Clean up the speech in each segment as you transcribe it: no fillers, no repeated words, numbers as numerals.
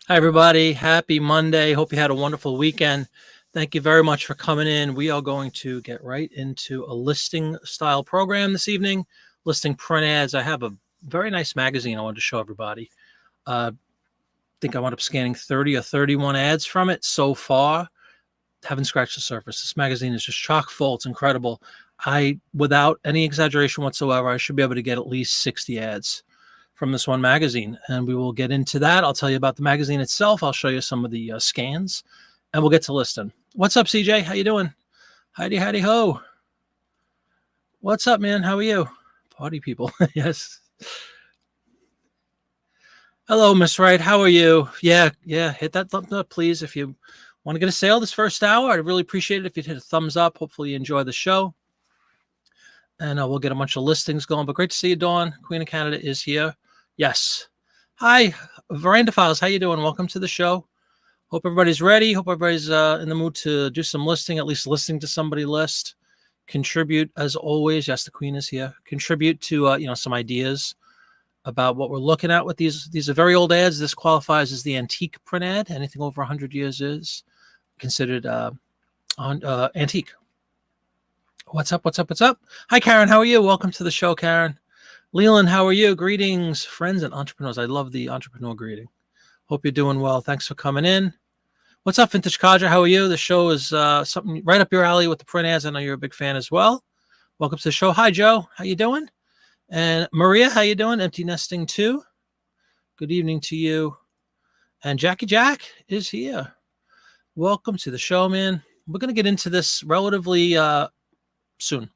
Hi, everybody. Happy Monday. Hope you had a wonderful weekend. Thank you very much for coming in. We are going to get right into a listing style program this evening, listing print ads. I have a very nice magazine I wanted to show everybody. I think I wound up scanning 30 or 31 ads from it so far. Haven't scratched the surface. This magazine is just chock full. It's incredible. Without any exaggeration whatsoever, I should be able to get at least 60 ads from this one magazine, and we will get into that. I'll tell you about the magazine itself. I'll show you some of the scans, and we'll get to listing. What's up, CJ? How you doing? Howdy ho. What's up, man? How are you? Party people. Yes. Hello, Miss Wright. How are you? Yeah. Hit that thumbs up, please. If you want to get a sale this first hour, I'd really appreciate it if you'd hit a thumbs up. Hopefully you enjoy the show, and we'll get a bunch of listings going. But great to see you, Dawn. Queen of Canada is here. Yes. Hi, Veranda Files. How you doing? Welcome to the show. Hope everybody's ready. Hope everybody's in the mood to do some listing, at least listening to somebody list. Contribute, as always. Yes, the Queen is here. Contribute to some ideas about what we're looking at with these. These are very old ads. This qualifies as the antique print ad. Anything over 100 years is considered antique. What's up? Hi, Karen. How are you? Welcome to the show, Karen. Leland, how are you? Greetings, friends and entrepreneurs. I love the entrepreneur greeting. Hope you're doing well. Thanks for coming in. What's up, Vintage Cadre? How are you? The show is something right up your alley with the print ads. I know you're a big fan as well. Welcome to the show. Hi, Joe. How you doing? And Maria, how you doing? Empty Nesting too. Good evening to you. And Jackie Jack is here. Welcome to the show, man. We're going to get into this relatively soon.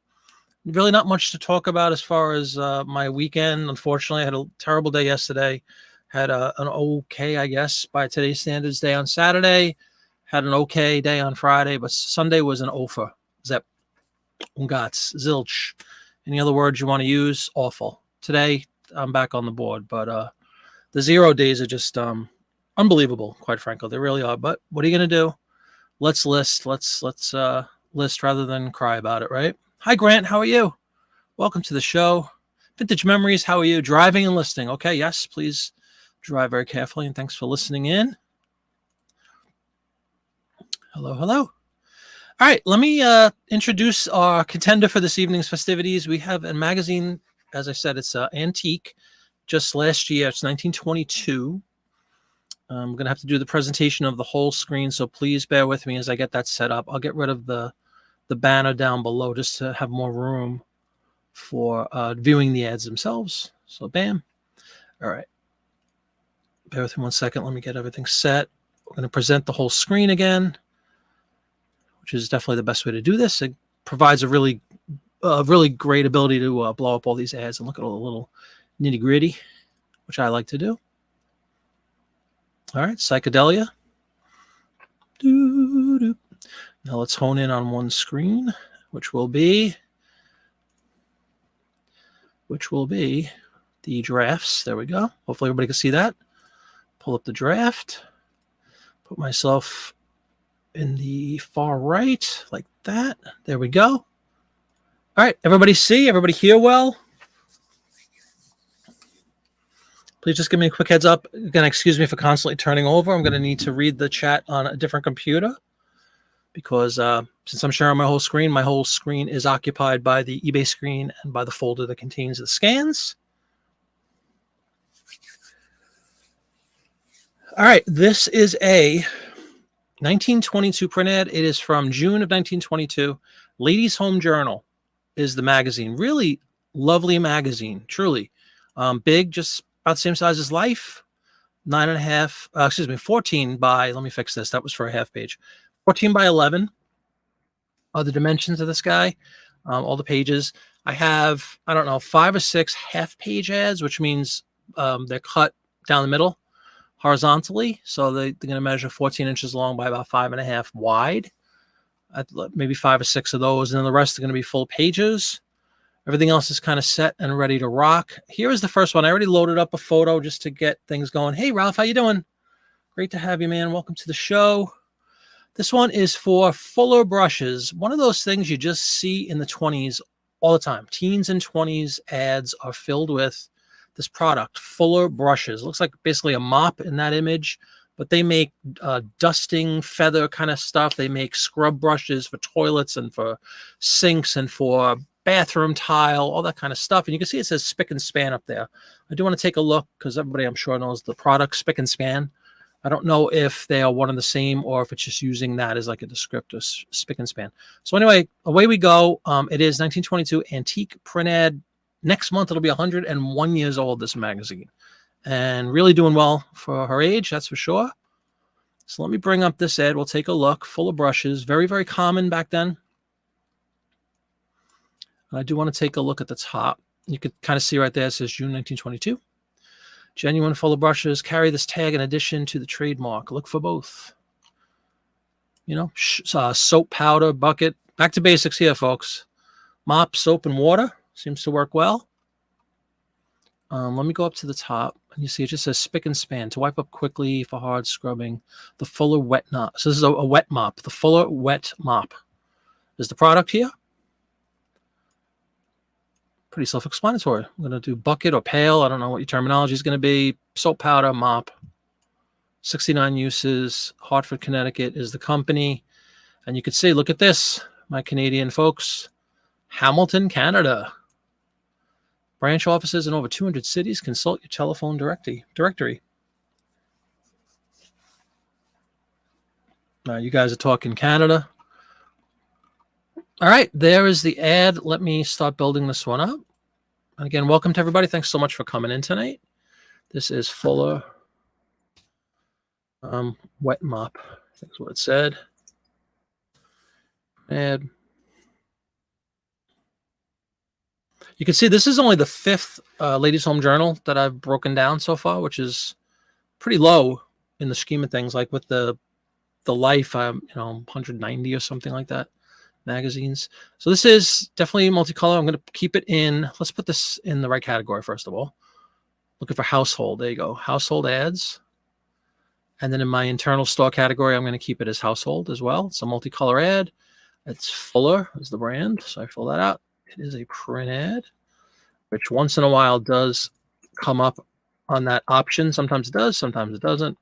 Really not much to talk about as far as my weekend. Unfortunately, I had a terrible day yesterday. Had an okay, I guess, by today's standards, day on Saturday. Had an okay day on Friday, but Sunday was an Ofer. Zep, Ungats, Zilch. Any other words you want to use? Awful. Today, I'm back on the board, but the 0 days are just unbelievable, quite frankly. They really are. But what are you going to do? Let's list. Let's list rather than cry about it, right? Hi, Grant. How are you? Welcome to the show. Vintage Memories. How are you? Driving and listing. Okay, yes, please drive very carefully, and thanks for listening in. Hello. All right, let me introduce our contender for this evening's festivities. We have a magazine, as I said, it's antique, just last year. It's 1922. I'm going to have to do the presentation of the whole screen, so please bear with me as I get that set up. I'll get rid of the banner down below just to have more room for viewing the ads themselves. So bam. All right. Bear with me 1 second. Let me get everything set. We're going to present the whole screen again, which is definitely the best way to do this. It provides a really great ability to blow up all these ads and look at all the little nitty gritty, which I like to do. All right. Psychedelia. Doo-doo. Now let's hone in on one screen, which will be the drafts. There we go. Hopefully everybody can see that. Pull up the draft. Put myself in the far right like that. There we go. All right. Everybody see? Everybody hear well? Please just give me a quick heads up. Again, excuse me for constantly turning over. I'm going to need to read the chat on a different computer, because since I'm sharing my whole screen is occupied by the eBay screen and by the folder that contains the scans. All right, this is a 1922 print ad. It is from June of 1922. Ladies' Home Journal is the magazine. Really lovely magazine, truly. Big, just about the same size as Life. 14 by, let me fix this. That was for a half page. 14 by 11 are the dimensions of this guy, all the pages. I have, 5 or 6 half-page ads, which means they're cut down the middle horizontally. So they're going to measure 14 inches long by about 5.5 wide. Maybe 5 or 6 of those, and then the rest are going to be full pages. Everything else is kind of set and ready to rock. Here is the first one. I already loaded up a photo just to get things going. Hey, Ralph, how you doing? Great to have you, man. Welcome to the show. This one is for Fuller brushes. One of those things you just see in the 20s all the time. Teens and 20s ads are filled with this product, Fuller brushes. It looks like basically a mop in that image, but they make dusting feather kind of stuff. They make scrub brushes for toilets and for sinks and for bathroom tile, all that kind of stuff. And you can see it says Spick and Span up there. I do want to take a look because everybody, I'm sure, knows the product Spick and Span. I don't know if they are one and the same or if it's just using that as like a descriptor, Spick and Span. So anyway, away we go. It is 1922 antique print ad. Next month, it'll be 101 years old, this magazine. And really doing well for her age, that's for sure. So let me bring up this ad. We'll take a look. Full of brushes. Very, very common back then. And I do want to take a look at the top. You could kind of see right there, it says June 1922. Genuine full of brushes. Carry this tag in addition to the trademark. Look for both. You know, soap, powder, bucket. Back to basics here, folks. Mop, soap, and water. Seems to work well. Let me go up to the top. And you see it just says Spick and Span to wipe up quickly for hard scrubbing. The Fuller Wet Mop. So this is a wet mop. The Fuller Wet Mop is the product here. Pretty self-explanatory. I'm going to do bucket or pail. I don't know what your terminology is going to be. Soap, powder, mop. 69 uses. Hartford, Connecticut is the company. And you can see, look at this, my Canadian folks. Hamilton, Canada. Branch offices in over 200 cities. Consult your telephone directory. Now, you guys are talking Canada. All right, there is the ad. Let me start building this one up. And again, welcome to everybody. Thanks so much for coming in tonight. This is Fuller Wet Mop. I think that's what it said. Ad. You can see this is only the 5th Ladies Home Journal that I've broken down so far, which is pretty low in the scheme of things. Like with the Life, 190 or something like that magazines. So this is definitely multicolor. I'm going to keep it in. Let's put this in the right category first of all. Looking for household. There you go. Household ads. And then in my internal store category, I'm going to keep it as household as well. It's a multicolor ad. It's Fuller is the brand. So I fill that out. It is a print ad, which once in a while does come up on that option. Sometimes it does, sometimes it doesn't.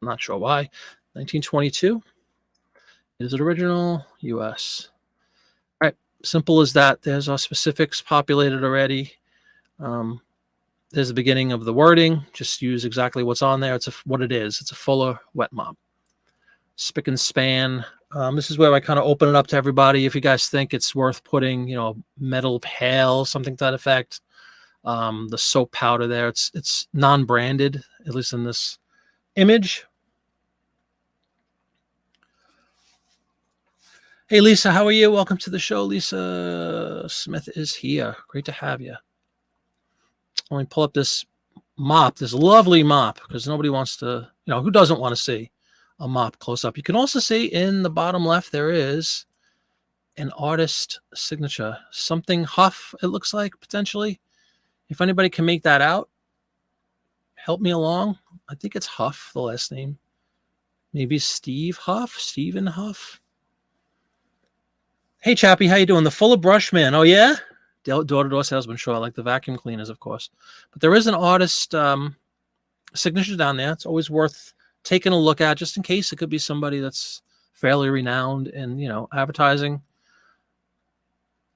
I'm not sure why. 1922. Is it original? US. All right, simple as that. There's our specifics populated already. There's the beginning of the wording. Just use exactly what's on there. It's what it is. It's a Fuller Wet Mop. Spick and Span. This is where I kind of open it up to everybody. If you guys think it's worth putting, metal pail, something to that effect. The soap powder there. It's non-branded, at least in this image. Hey, Lisa, how are you? Welcome to the show. Lisa Smith is here. Great to have you. Let me pull up this mop, this lovely mop, because nobody wants to, who doesn't want to see a mop close up? You can also see in the bottom left, there is an artist signature, something Huff, it looks like, potentially. If anybody can make that out, help me along. I think it's Huff, the last name. Maybe Steve Huff, Stephen Huff. Hey, Chappie, how you doing? The Fuller Brush Man. Oh, yeah? Door-to-door salesman, sure. I like the vacuum cleaners, of course. But there is an artist signature down there. It's always worth taking a look at, just in case it could be somebody that's fairly renowned in, advertising.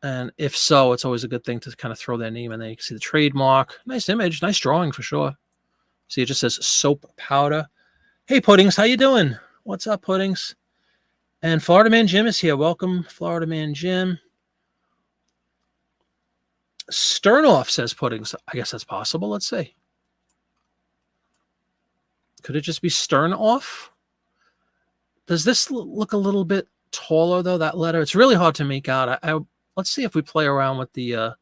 And if so, it's always a good thing to kind of throw their name in there. You can see the trademark. Nice image, nice drawing for sure. See, it just says soap powder. Hey, Puddings, how you doing? What's up, Puddings? And Florida Man Jim is here. Welcome, Florida Man Jim. Sternoff says Puddings. I guess that's possible. Let's see. Could it just be Sternoff? Does this look a little bit taller, though, that letter? It's really hard to make out. Let's see if we play around with the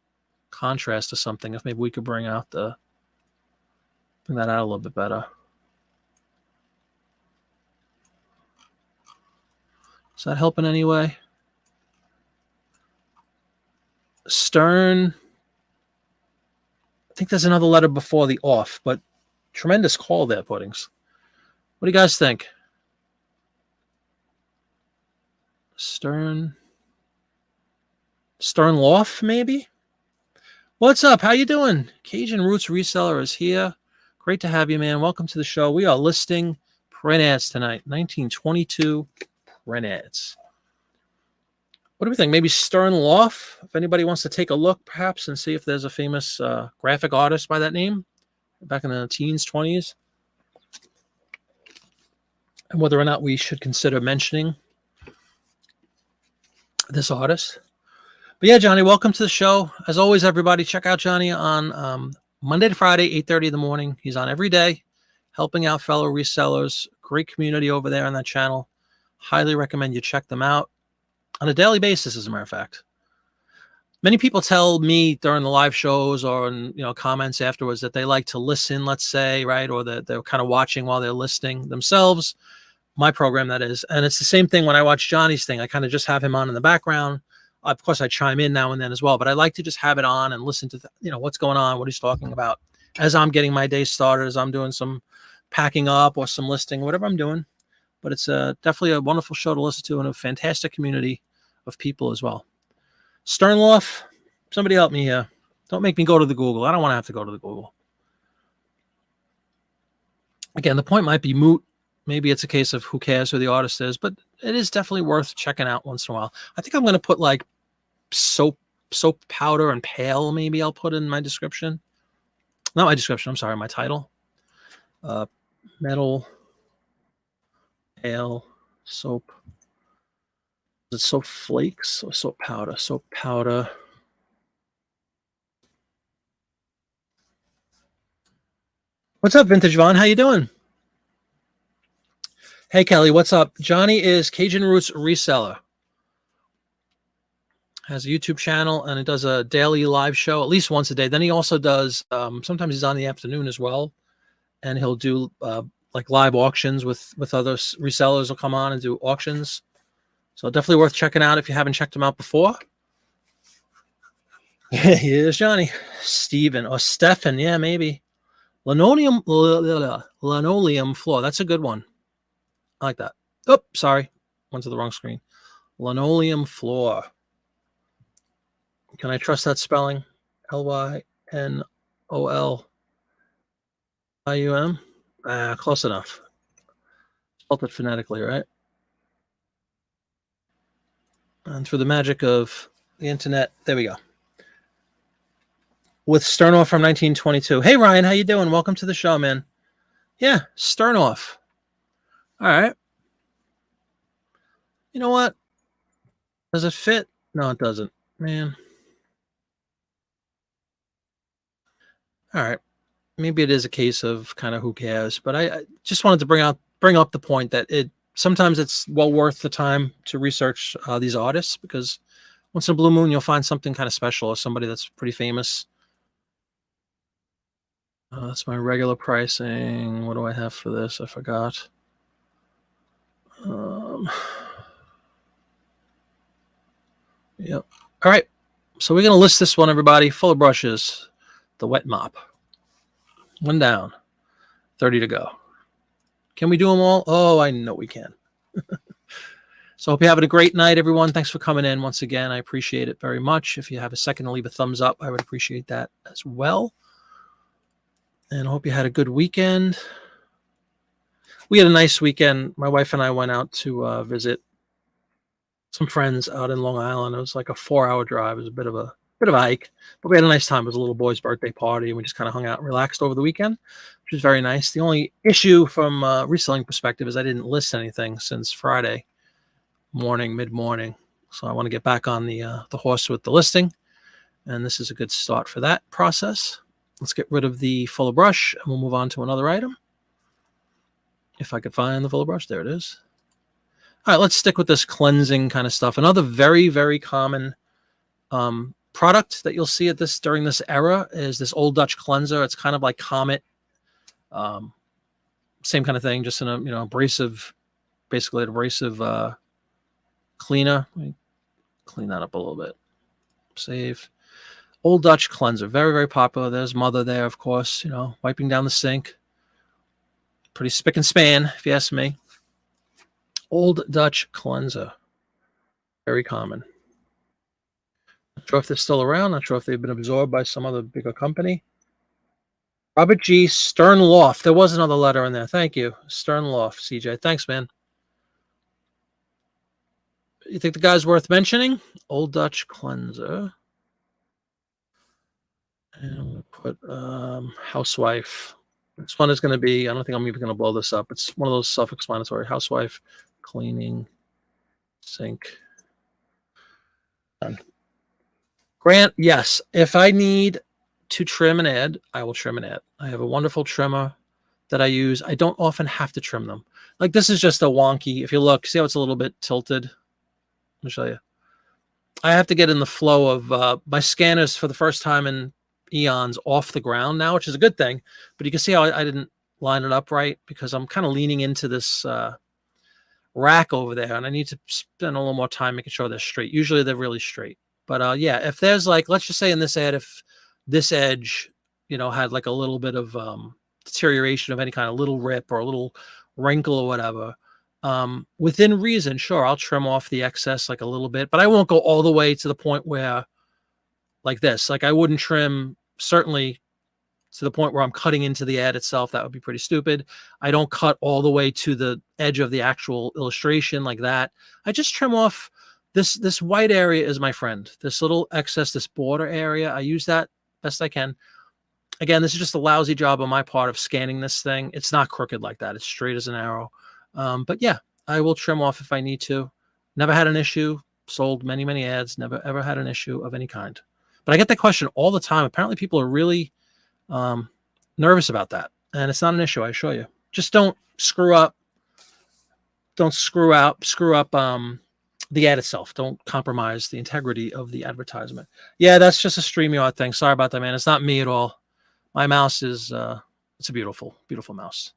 contrast or something, if maybe we could bring that out a little bit better. Does that help in any way? Stern. I think there's another letter before the off, but tremendous call there, Puddings. What do you guys think? Sternloff, maybe? What's up? How you doing? Cajun Roots Reseller is here. Great to have you, man. Welcome to the show. We are listing print ads tonight. 1922 print ads. What do we think? Maybe Stern Loft? If anybody wants to take a look, perhaps, and see if there's a famous graphic artist by that name back in the teens, 20s, and whether or not we should consider mentioning this artist. But yeah, Johnny, welcome to the show. As always, everybody, check out Johnny on Monday to Friday, 8:30 in the morning. He's on every day, helping out fellow resellers. Great community over there on that channel. Highly recommend you check them out on a daily basis, as a matter of fact. Many people tell me during the live shows or in comments afterwards that they like to listen, let's say, right? Or that they're kind of watching while they're listening themselves. My program, that is. And it's the same thing when I watch Johnny's thing. I kind of just have him on in the background. Of course, I chime in now and then as well, but I like to just have it on and listen to, what's going on, what he's talking about as I'm getting my day started, as I'm doing some packing up or some listing, whatever I'm doing. But it's definitely a wonderful show to listen to and a fantastic community of people as well. Sternloff, somebody help me here. Don't make me go to the Google. I don't want to have to go to the Google. Again, the point might be moot. Maybe it's a case of who cares who the artist is, but it is definitely worth checking out once in a while. I think I'm going to put like soap powder and pale. Maybe I'll put in my description. Not my description. I'm sorry. My title. Metal. Pale soap. Is it soap flakes or soap powder? Soap powder. What's up, Vintage Vaughn? How you doing? Hey, Kelly, what's up? Johnny is Cajun Roots Reseller. Has a YouTube channel, and it does a daily live show at least once a day. Then he also does, sometimes he's on the afternoon as well, and he'll do like live auctions with other resellers will come on and do auctions. So definitely worth checking out if you haven't checked him out before. Here's Johnny. Steven or Stefan, yeah, maybe. Linoleum floor. That's a good one. I like that. Oh, sorry. Went to the wrong screen. Linoleum floor. Can I trust that spelling? Lynolium. Close enough. Spelled it phonetically, right? And through the magic of the internet, there we go. With Sternoff from 1922. Hey, Ryan, how you doing? Welcome to the show, man. Yeah, Sternoff. All right. You know what? Does it fit? No, it doesn't, man. All right. Maybe it is a case of kind of who cares, but I just wanted to bring up the point that sometimes it's well worth the time to research these artists, because once in a blue moon, you'll find something kind of special or somebody that's pretty famous. That's my regular pricing. What do I have for this? I forgot. Yep. All right. So we're going to list this one, everybody. Full of brushes. The wet mop. One down. 30 to go. Can we do them all? Oh, I know we can. So I hope you're having a great night, everyone. Thanks for coming in once again. I appreciate it very much. If you have a second to leave a thumbs up, I would appreciate that as well. And I hope you had a good weekend. We had a nice weekend. My wife and I went out to visit some friends out in Long Island. It was like a 4-hour drive. It was a bit of a hike, but we had a nice time. It was a little boy's birthday party, and we just kind of hung out and relaxed over the weekend, which was very nice. The only issue from a reselling perspective is I didn't list anything since Friday morning, mid-morning. So I want to get back on the horse with the listing, and this is a good start for that process. Let's get rid of the fuller brush, and we'll move on to another item. If I could find the fuller brush, there it is. All right, let's stick with this cleansing kind of stuff. Another very, very common product that you'll see during this era is this Old Dutch cleanser. It's kind of like Comet, same kind of thing, just in a abrasive, basically an abrasive cleaner. Let me clean that up a little bit. Save. Old Dutch cleanser, very, very popular. There's Mother there, of course. Wiping down the sink. Pretty spick and span, if you ask me. Old Dutch cleanser, very common. Not sure if they're still around. Not sure if they've been absorbed by some other bigger company. Robert G. Sternloff. There was another letter in there. Thank you. Sternloff, CJ. Thanks, man. You think the guy's worth mentioning? Old Dutch cleanser. And I'm going to put housewife. This one is going to be, I don't think I'm even going to blow this up. It's one of those self-explanatory. Housewife, cleaning, sink. Done. Grant, yes. If I need to trim an ad, I will trim an ad. I have a wonderful trimmer that I use. I don't often have to trim them. Like this is just a wonky. If you look, see how it's a little bit tilted? Let me show you. I have to get in the flow of my scanners for the first time in eons off the ground now, which is a good thing. But you can see how I didn't line it up right because I'm kind of leaning into this rack over there, and I need to spend a little more time making sure they're straight. Usually they're really straight. But yeah, if there's like, let's just say in this ad, if this edge, you know, had like a little bit of deterioration of any kind, of little rip or a little wrinkle or whatever, within reason, sure, I'll trim off the excess like a little bit, but I won't go all the way to the point where like this, like I wouldn't trim certainly to the point where I'm cutting into the ad itself. That would be pretty stupid. I don't cut all the way to the edge of the actual illustration like that. I just trim off this white area is my friend. This little excess, this border area, I use that best I can. Again, this is just a lousy job on my part of scanning this thing. It's not crooked like that. It's straight as an arrow. But yeah, I will trim off if I need to. Never had an issue. Sold many, many ads. Never, ever had an issue of any kind. But I get that question all the time. Apparently people are really nervous about that. And it's not an issue, I assure you. Just don't screw up. Don't screw up the ad itself. Don't compromise the integrity of the advertisement. Yeah, that's just a StreamYard thing. Sorry about that, man. It's not me at all. My mouse is, it's a beautiful, beautiful mouse.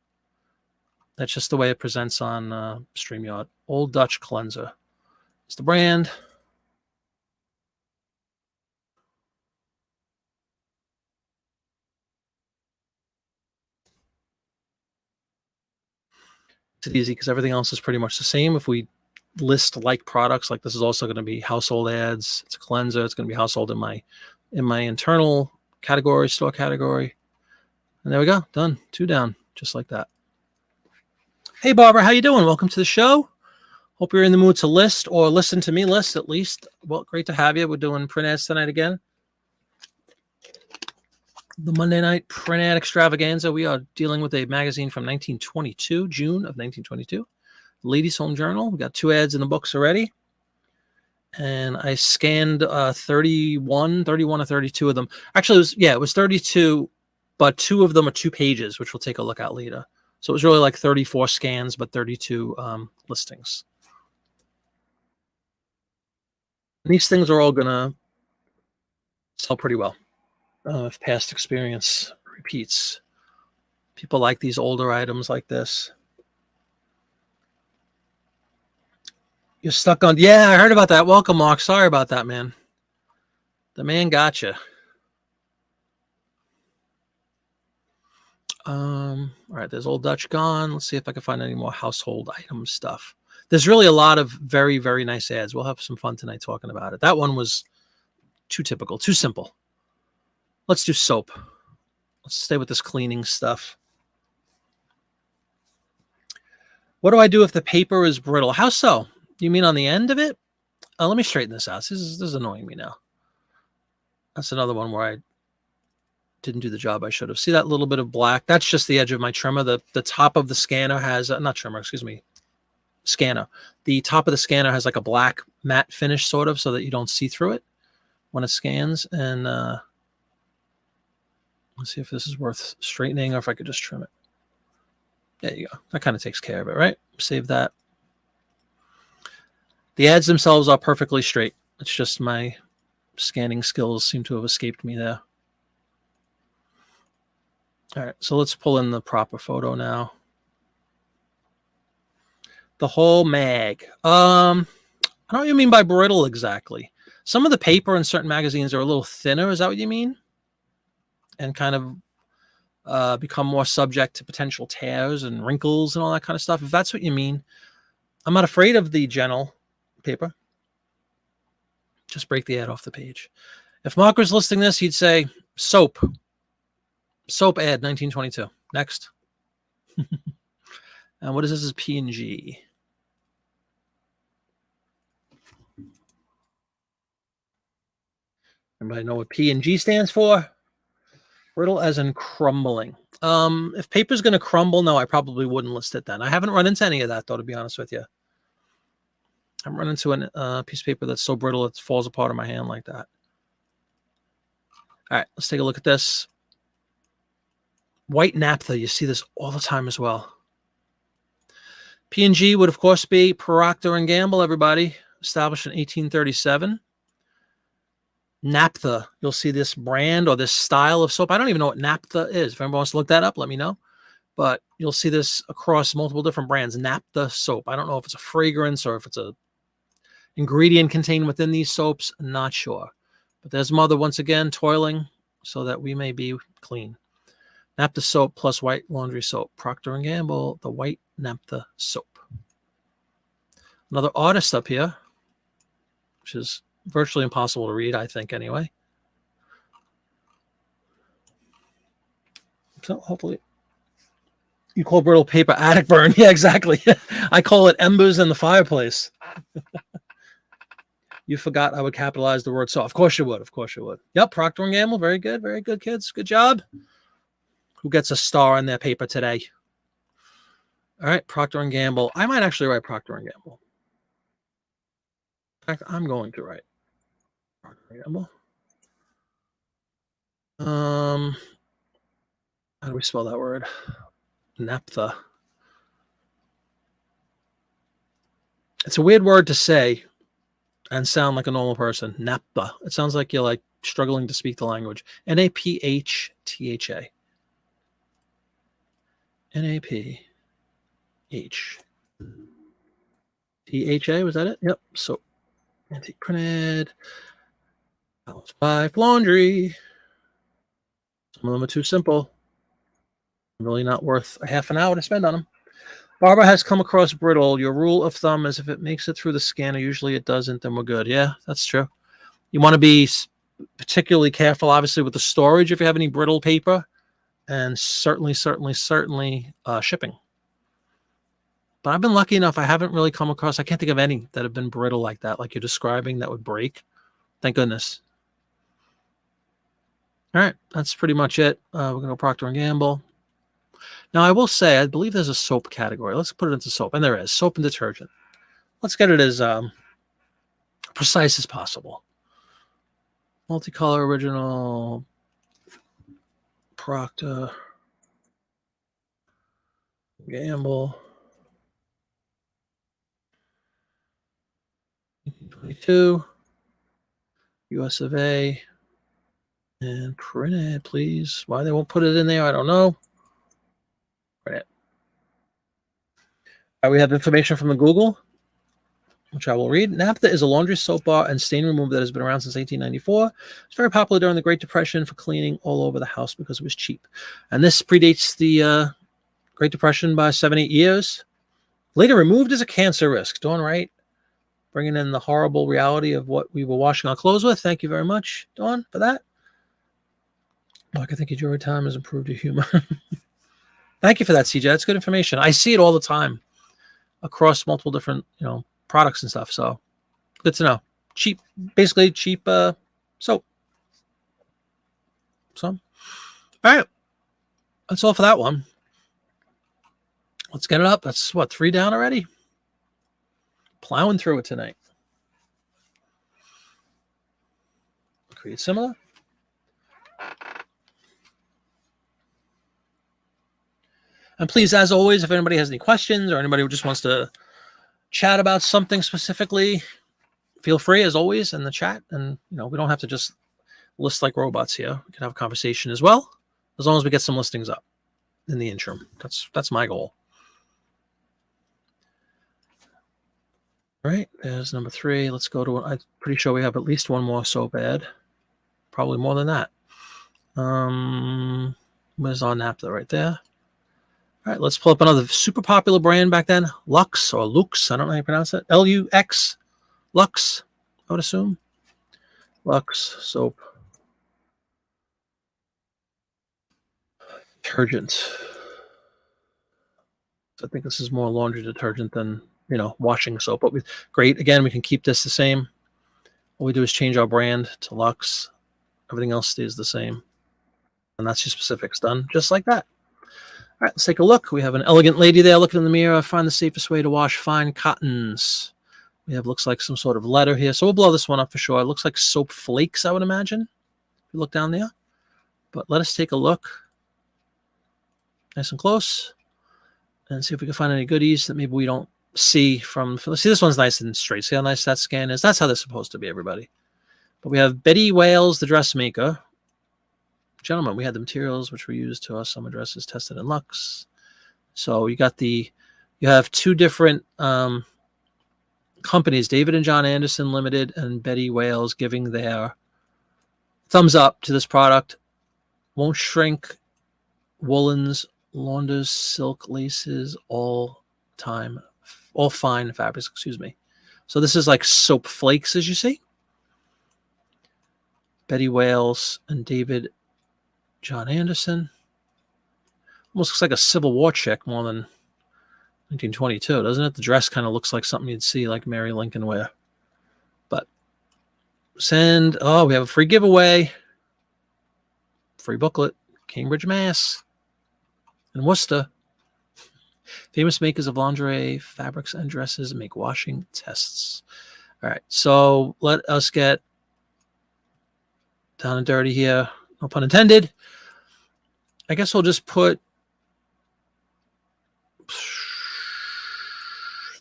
That's just the way it presents on StreamYard. Old Dutch Cleanser. It's the brand. It's easy because everything else is pretty much the same. If we list like products, like this is also going to be household ads. It's a cleanser. It's going to be household in my internal category, store category. And there we go. Done. 2 down. Just like that. Hey, Barbara, how you doing? Welcome to the show. Hope you're in the mood to list or listen to me list at least. Well, great to have you. We're doing print ads tonight again. The Monday night print ad extravaganza. We are dealing with a magazine from 1922, June of 1922. Ladies Home Journal. We got 2 ads in the books already. And I scanned 31 or 32 of them. Actually, it was 32, but 2 of them are 2 pages, which we'll take a look at later. So it was really like 34 scans, but 32 listings. And these things are all going to sell pretty well if past experience repeats. People like these older items like this. You're stuck on, yeah, I heard about that. Welcome, Mark. Sorry about that, man. The man got you. All right, there's Old Dutch gone. Let's see if I can find any more household item stuff. There's really a lot of very, very nice ads. We'll have some fun tonight talking about it. That one was too typical, too simple. Let's do soap. Let's stay with this cleaning stuff. What do I do if the paper is brittle? How so? You mean on the end of it? Let me straighten this out. This is annoying me now. That's another one where I didn't do the job I should have. See that little bit of black? That's just the edge of my trimmer. The top of the scanner has, not trimmer, excuse me, scanner. The top of the scanner has like a black matte finish sort of so that you don't see through it when it scans. And let's see if this is worth straightening or if I could just trim it. There you go. That kind of takes care of it, right? Save that. The ads themselves are perfectly straight. It's just my scanning skills seem to have escaped me there. All right, so let's pull in the proper photo now. The whole mag. I don't know what you mean by brittle exactly. Some of the paper in certain magazines are a little thinner. Is that what you mean? And kind of become more subject to potential tears and wrinkles and all that kind of stuff. If that's what you mean, I'm not afraid of the gentle paper. Just break the ad off the page. If Mark was listing this, he'd say soap. Soap ad, 1922. Next. And what is this? Is P&G. Everybody know what P&G stands for? Brittle as in crumbling. If paper's going to crumble, no, I probably wouldn't list it then. I haven't run into any of that, though, to be honest with you. I'm running into a piece of paper that's so brittle it falls apart in my hand like that. All right, let's take a look at this. White naphtha, you see this all the time as well. P&G would, of course, be Procter Gamble, everybody, established in 1837. Naphtha, you'll see this brand or this style of soap. I don't even know what naphtha is. If anyone wants to look that up, let me know. But you'll see this across multiple different brands. Naphtha soap. I don't know if it's a fragrance or if it's a ingredient contained within these soaps. I'm not sure. But there's mother once again toiling so that we may be clean. Naphtha soap plus white laundry soap. Procter & Gamble, the white naphtha soap. Another artist up here, which is virtually impossible to read, I think, anyway. So hopefully you call brittle paper attic burn. Yeah, exactly. I call it embers in the fireplace. You forgot I would capitalize the word so. Of course you would. Of course you would. Yep, Procter & Gamble. Very good. Very good, kids. Good job. Who gets a star on their paper today? All right, Procter & Gamble. I might actually write Procter & Gamble. In fact, I'm going to write Procter & Gamble. How do we spell that word? Naphtha. It's a weird word to say and sound like a normal person. Naphtha. It sounds like you're like struggling to speak the language. Naphtha. Naphtha. Was that it? Yep. So antique printed. Balance 5 laundry. Some of them are too simple. Really not worth a half an hour to spend on them. Barbara has come across brittle. Your rule of thumb is if it makes it through the scanner, usually it doesn't, then we're good. Yeah, that's true. You want to be particularly careful, obviously, with the storage if you have any brittle paper, and certainly shipping. But I've been lucky enough. I haven't really come across, I can't think of any that have been brittle like that, like you're describing, that would break. Thank goodness. All right, that's pretty much it. We're going to go Procter & Gamble. Now, I will say, I believe there's a soap category. Let's put it into soap. And there is. Soap and detergent. Let's get it as precise as possible. Multicolor original. Procter Gamble. 22. US of A. And print it, please. Why they won't put it in there, I don't know. Print it. All right, we have information from the Google, which I will read. Naphtha is a laundry soap bar and stain remover that has been around since 1894. It's very popular during the Great Depression for cleaning all over the house because it was cheap. And this predates the Great Depression by 7-8 years. Later removed as a cancer risk. Dawn Wright, bringing in the horrible reality of what we were washing our clothes with. Thank you very much, Dawn, for that. Like, I think your time has improved your humor. Thank you for that, CJ. That's good information. I see it all the time across multiple different, products and stuff. So good to know. Cheap, basically cheap soap. So, all right. That's all for that one. Let's get it up. That's what, 3 down already? Plowing through it tonight. Create similar. And please, as always, if anybody has any questions or anybody who just wants to chat about something specifically, feel free, as always, in the chat. And, we don't have to just list like robots here. We can have a conversation as well, as long as we get some listings up in the interim. That's my goal. All right, there's number 3. Let's go to, I'm pretty sure we have at least one more soap ad. Probably more than that. Where's our naphtha right there? All right, let's pull up another super popular brand back then. Lux or Lux, I don't know how you pronounce it. Lux. Lux, I would assume. Lux soap. Detergent. I think this is more laundry detergent than, washing soap. But great. Again, we can keep this the same. All we do is change our brand to Lux. Everything else stays the same. And that's your specifics done, just like that. All right, let's take a look. We have an elegant lady there looking in the mirror. Find the safest way to wash fine cottons. We have, looks like some sort of letter here. So we'll blow this one up for sure. It looks like soap flakes, I would imagine, if you look down there. But let us take a look. Nice and close. And see if we can find any goodies that maybe we don't see from. See, this one's nice and straight. See how nice that scan is? That's how they're supposed to be, everybody. But we have Betty Wales, the dressmaker. Gentlemen, we had the materials which were used to us. Some addresses tested in Lux. So you have two different companies, David and John Anderson Limited and Betty Wales, giving their thumbs up to this product. Won't shrink, woolens, launders, silk, laces, all fine fabrics, excuse me. So this is like soap flakes, as you see. Betty Wales and David John Anderson. Almost looks like a Civil War chick more than 1922, doesn't it? The dress kind of looks like something you'd see like Mary Lincoln wear. But we have a free giveaway. Free booklet, Cambridge, Mass. And Worcester. Famous makers of lingerie, fabrics, and dresses make washing tests. All right, so let us get down and dirty here. No pun intended. I guess we'll just put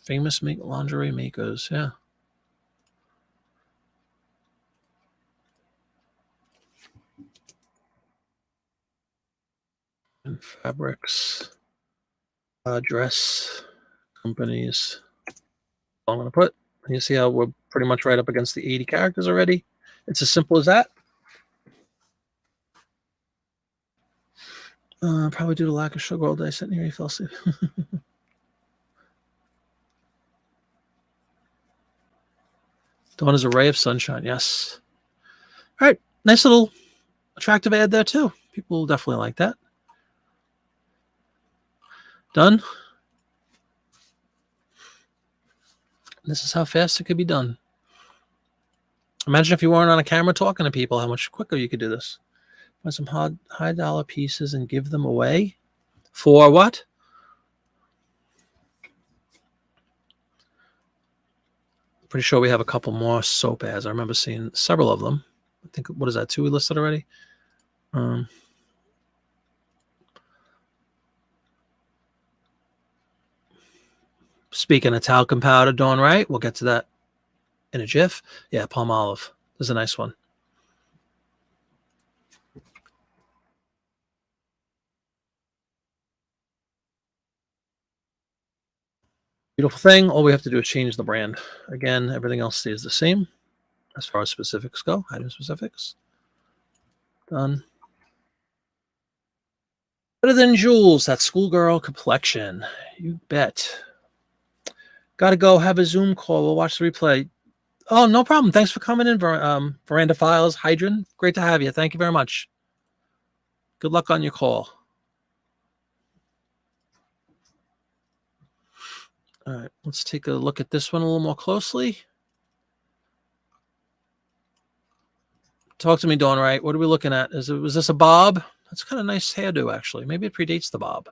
famous lingerie makers. Yeah. And fabrics, dress companies. I'm going to put. You see how we're pretty much right up against the 80 characters already. It's as simple as that. Probably due to lack of sugar all day sitting here, you fell asleep. Dawn is a ray of sunshine. Yes. All right. Nice little attractive ad there, too. People will definitely like that. Done. This is how fast it could be done. Imagine if you weren't on a camera talking to people, how much quicker you could do this. Find some high dollar pieces and give them away. For what? Pretty sure we have a couple more soap ads. I remember seeing several of them. I think, what is that, 2 we listed already? Speaking of talcum powder, Dawn, right? We'll get to that in a jiff. Yeah, Palmolive. This is a nice one. Beautiful thing. All we have to do is change the brand. Again, everything else stays the same as far as specifics go, item specifics. Done. Better than Jules, that schoolgirl complexion. You bet. Got to go have a Zoom call. We'll watch the replay. Oh, no problem. Thanks for coming in, Veranda Files. Hydran, great to have you. Thank you very much. Good luck on your call. All right, let's take a look at this one a little more closely. Talk to me, Dawn, right? What are we looking at? Was this a bob? That's kind of nice hairdo, actually. Maybe it predates the bob.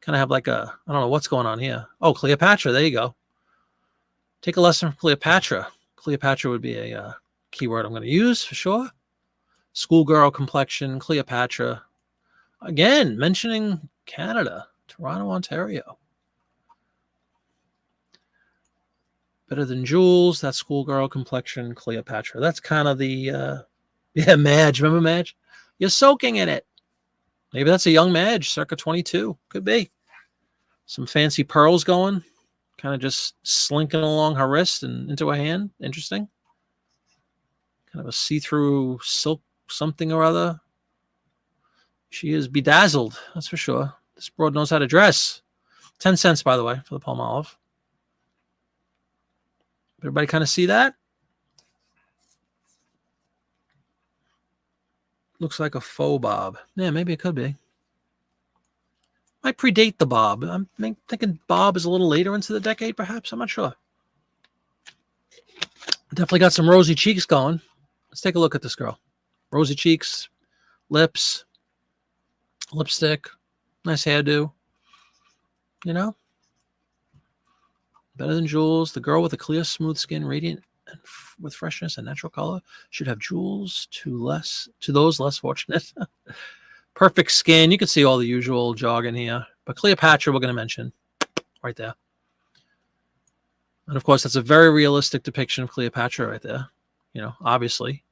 Kind of have like I don't know what's going on here. Oh, Cleopatra. There you go. Take a lesson from Cleopatra. Cleopatra would be a keyword I'm going to use for sure. Schoolgirl complexion, Cleopatra. Again, mentioning Canada, Toronto, Ontario. Better than Jules, that schoolgirl complexion, Cleopatra. That's kind of the, Madge. Remember Madge? You're soaking in it. Maybe that's a young Madge, circa 22. Could be. Some fancy pearls going. Kind of just slinking along her wrist and into her hand. Interesting. Kind of a see-through silk something or other. She is bedazzled, that's for sure. This broad knows how to dress. 10 cents, by the way, for the Palmolive. Everybody kind of see that? Looks like a faux bob. Yeah, maybe it could be. Might predate the Bob. I'm thinking Bob is a little later into the decade, perhaps. I'm not sure. Definitely got some rosy cheeks going. Let's take a look at this girl. Rosy cheeks, lips, lipstick, nice hairdo. You know? Better than Jules. The girl with a clear, smooth skin, radiant and with freshness and natural color should have jewels to those less fortunate. Perfect skin. You can see all the usual jargon here. But Cleopatra, we're going to mention right there. And of course, that's a very realistic depiction of Cleopatra right there. You know, obviously.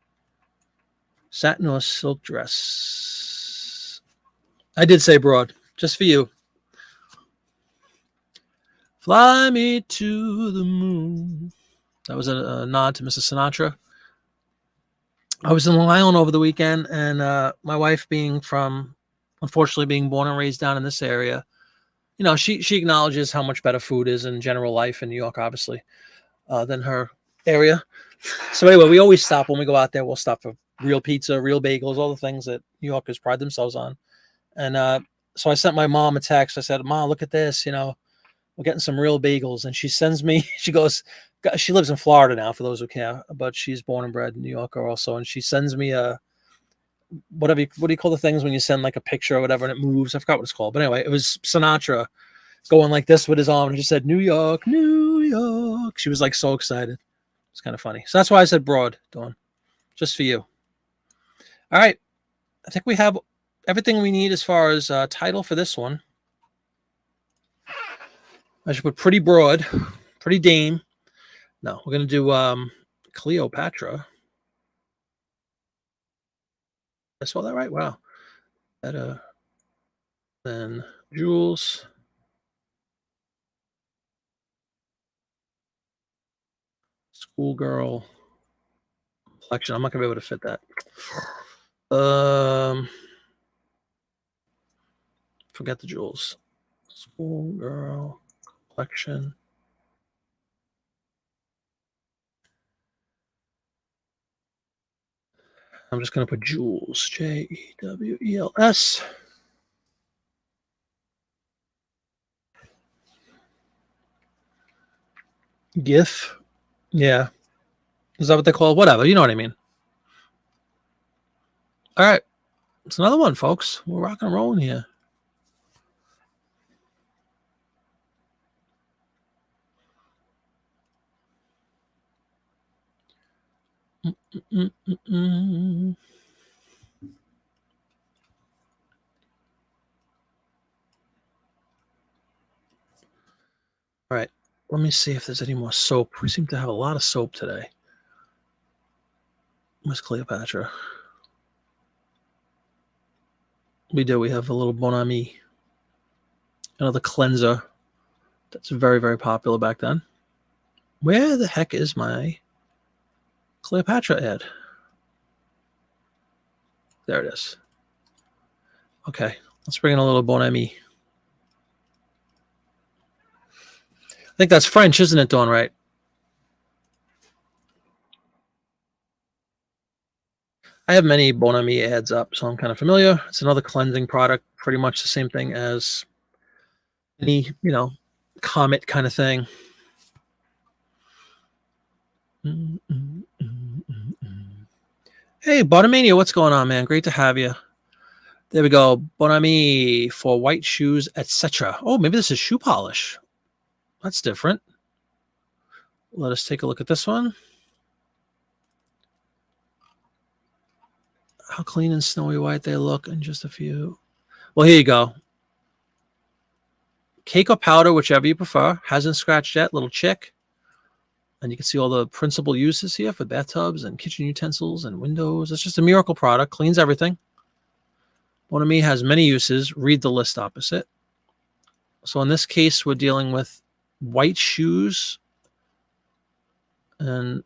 Satin or silk dress. I did say broad, just for you. Fly me to the moon. That was a nod to Mrs. Sinatra. I was in Long Island over the weekend, and my wife unfortunately being born and raised down in this area, you know, she acknowledges how much better food is in general life in New York, obviously, than her area. So anyway, we always stop when we go out there. We'll stop for real pizza, real bagels, all the things that New Yorkers pride themselves on. And so I sent my mom a text. I said, Mom, look at this, you know. We're getting some real bagels. And she sends me, she goes, she lives in Florida now, for those who care, but she's born and bred New Yorker also. And she sends me what do you call the things when you send like a picture or whatever and it moves? I forgot what it's called. But anyway, it was Sinatra going like this with his arm and just said, New York, New York. She was like so excited. It's kind of funny. So that's why I said broad, Dawn, just for you. All right. I think we have everything we need as far as title for this one. I should put pretty broad, pretty dame. No, we're going to do Cleopatra. I spelled that right? Wow. Better than Jules. Schoolgirl complexion. I'm not going to be able to fit that. Forget the Jules. Schoolgirl complexion. I'm just going to put Jules. Jewels. GIF. Yeah. Is that what they call it? Whatever. You know what I mean. All right. It's another one, folks. We're rocking and rolling here. All right. Let me see if there's any more soap. We seem to have a lot of soap today. Miss Cleopatra. We do. We have a little Bon Ami. Another cleanser. That's very, very popular back then. Where the heck is my Cleopatra ad? There it is. Okay. Let's bring in a little Bon Ami. I think that's French, isn't it, Dawn, right? I have many Bon Ami ads up, so I'm kind of familiar. It's another cleansing product, pretty much the same thing as any, you know, Comet kind of thing. Hey, Bottomania, what's going on, man? Great to have you. There we go. Bon Ami for white shoes, etc. Oh, maybe this is shoe polish. That's different. Let us take a look at this one. How clean and snowy white they look in just a few. Well, here you go. Cake or powder, whichever you prefer. Hasn't scratched yet. Little chick. And you can see all the principal uses here for bathtubs and kitchen utensils and windows. It's just a miracle product. Cleans everything. Bon Ami has many uses. Read the list opposite. So in this case, we're dealing with white shoes. And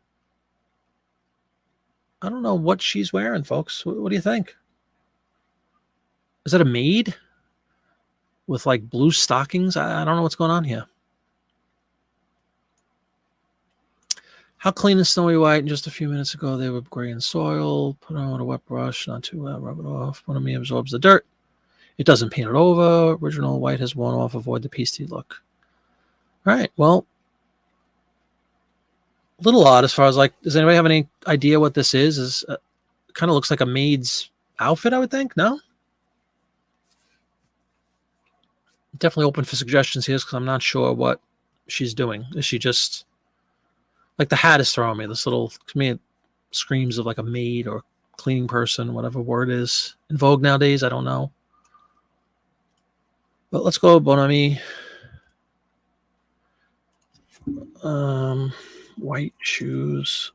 I don't know what she's wearing, folks. What do you think? Is that a maid with like blue stockings? I don't know what's going on here. How clean and snowy white? Just a few minutes ago, they were gray in soil. Put on with a wet brush, not too wet. Rub it off. Bon Ami absorbs the dirt It doesn't paint it over. Original white has worn off. Avoid the pasty look. All right. Well, a little odd as far as like, does anybody have any idea what this is? Kind of looks like a maid's outfit, I would think. No? Definitely open for suggestions here because I'm not sure what she's doing. Is she just like the hat is throwing me? This little, to me, it screams of like a maid or cleaning person, whatever word is in vogue nowadays. I don't know. But let's go, Bon Ami. White shoes.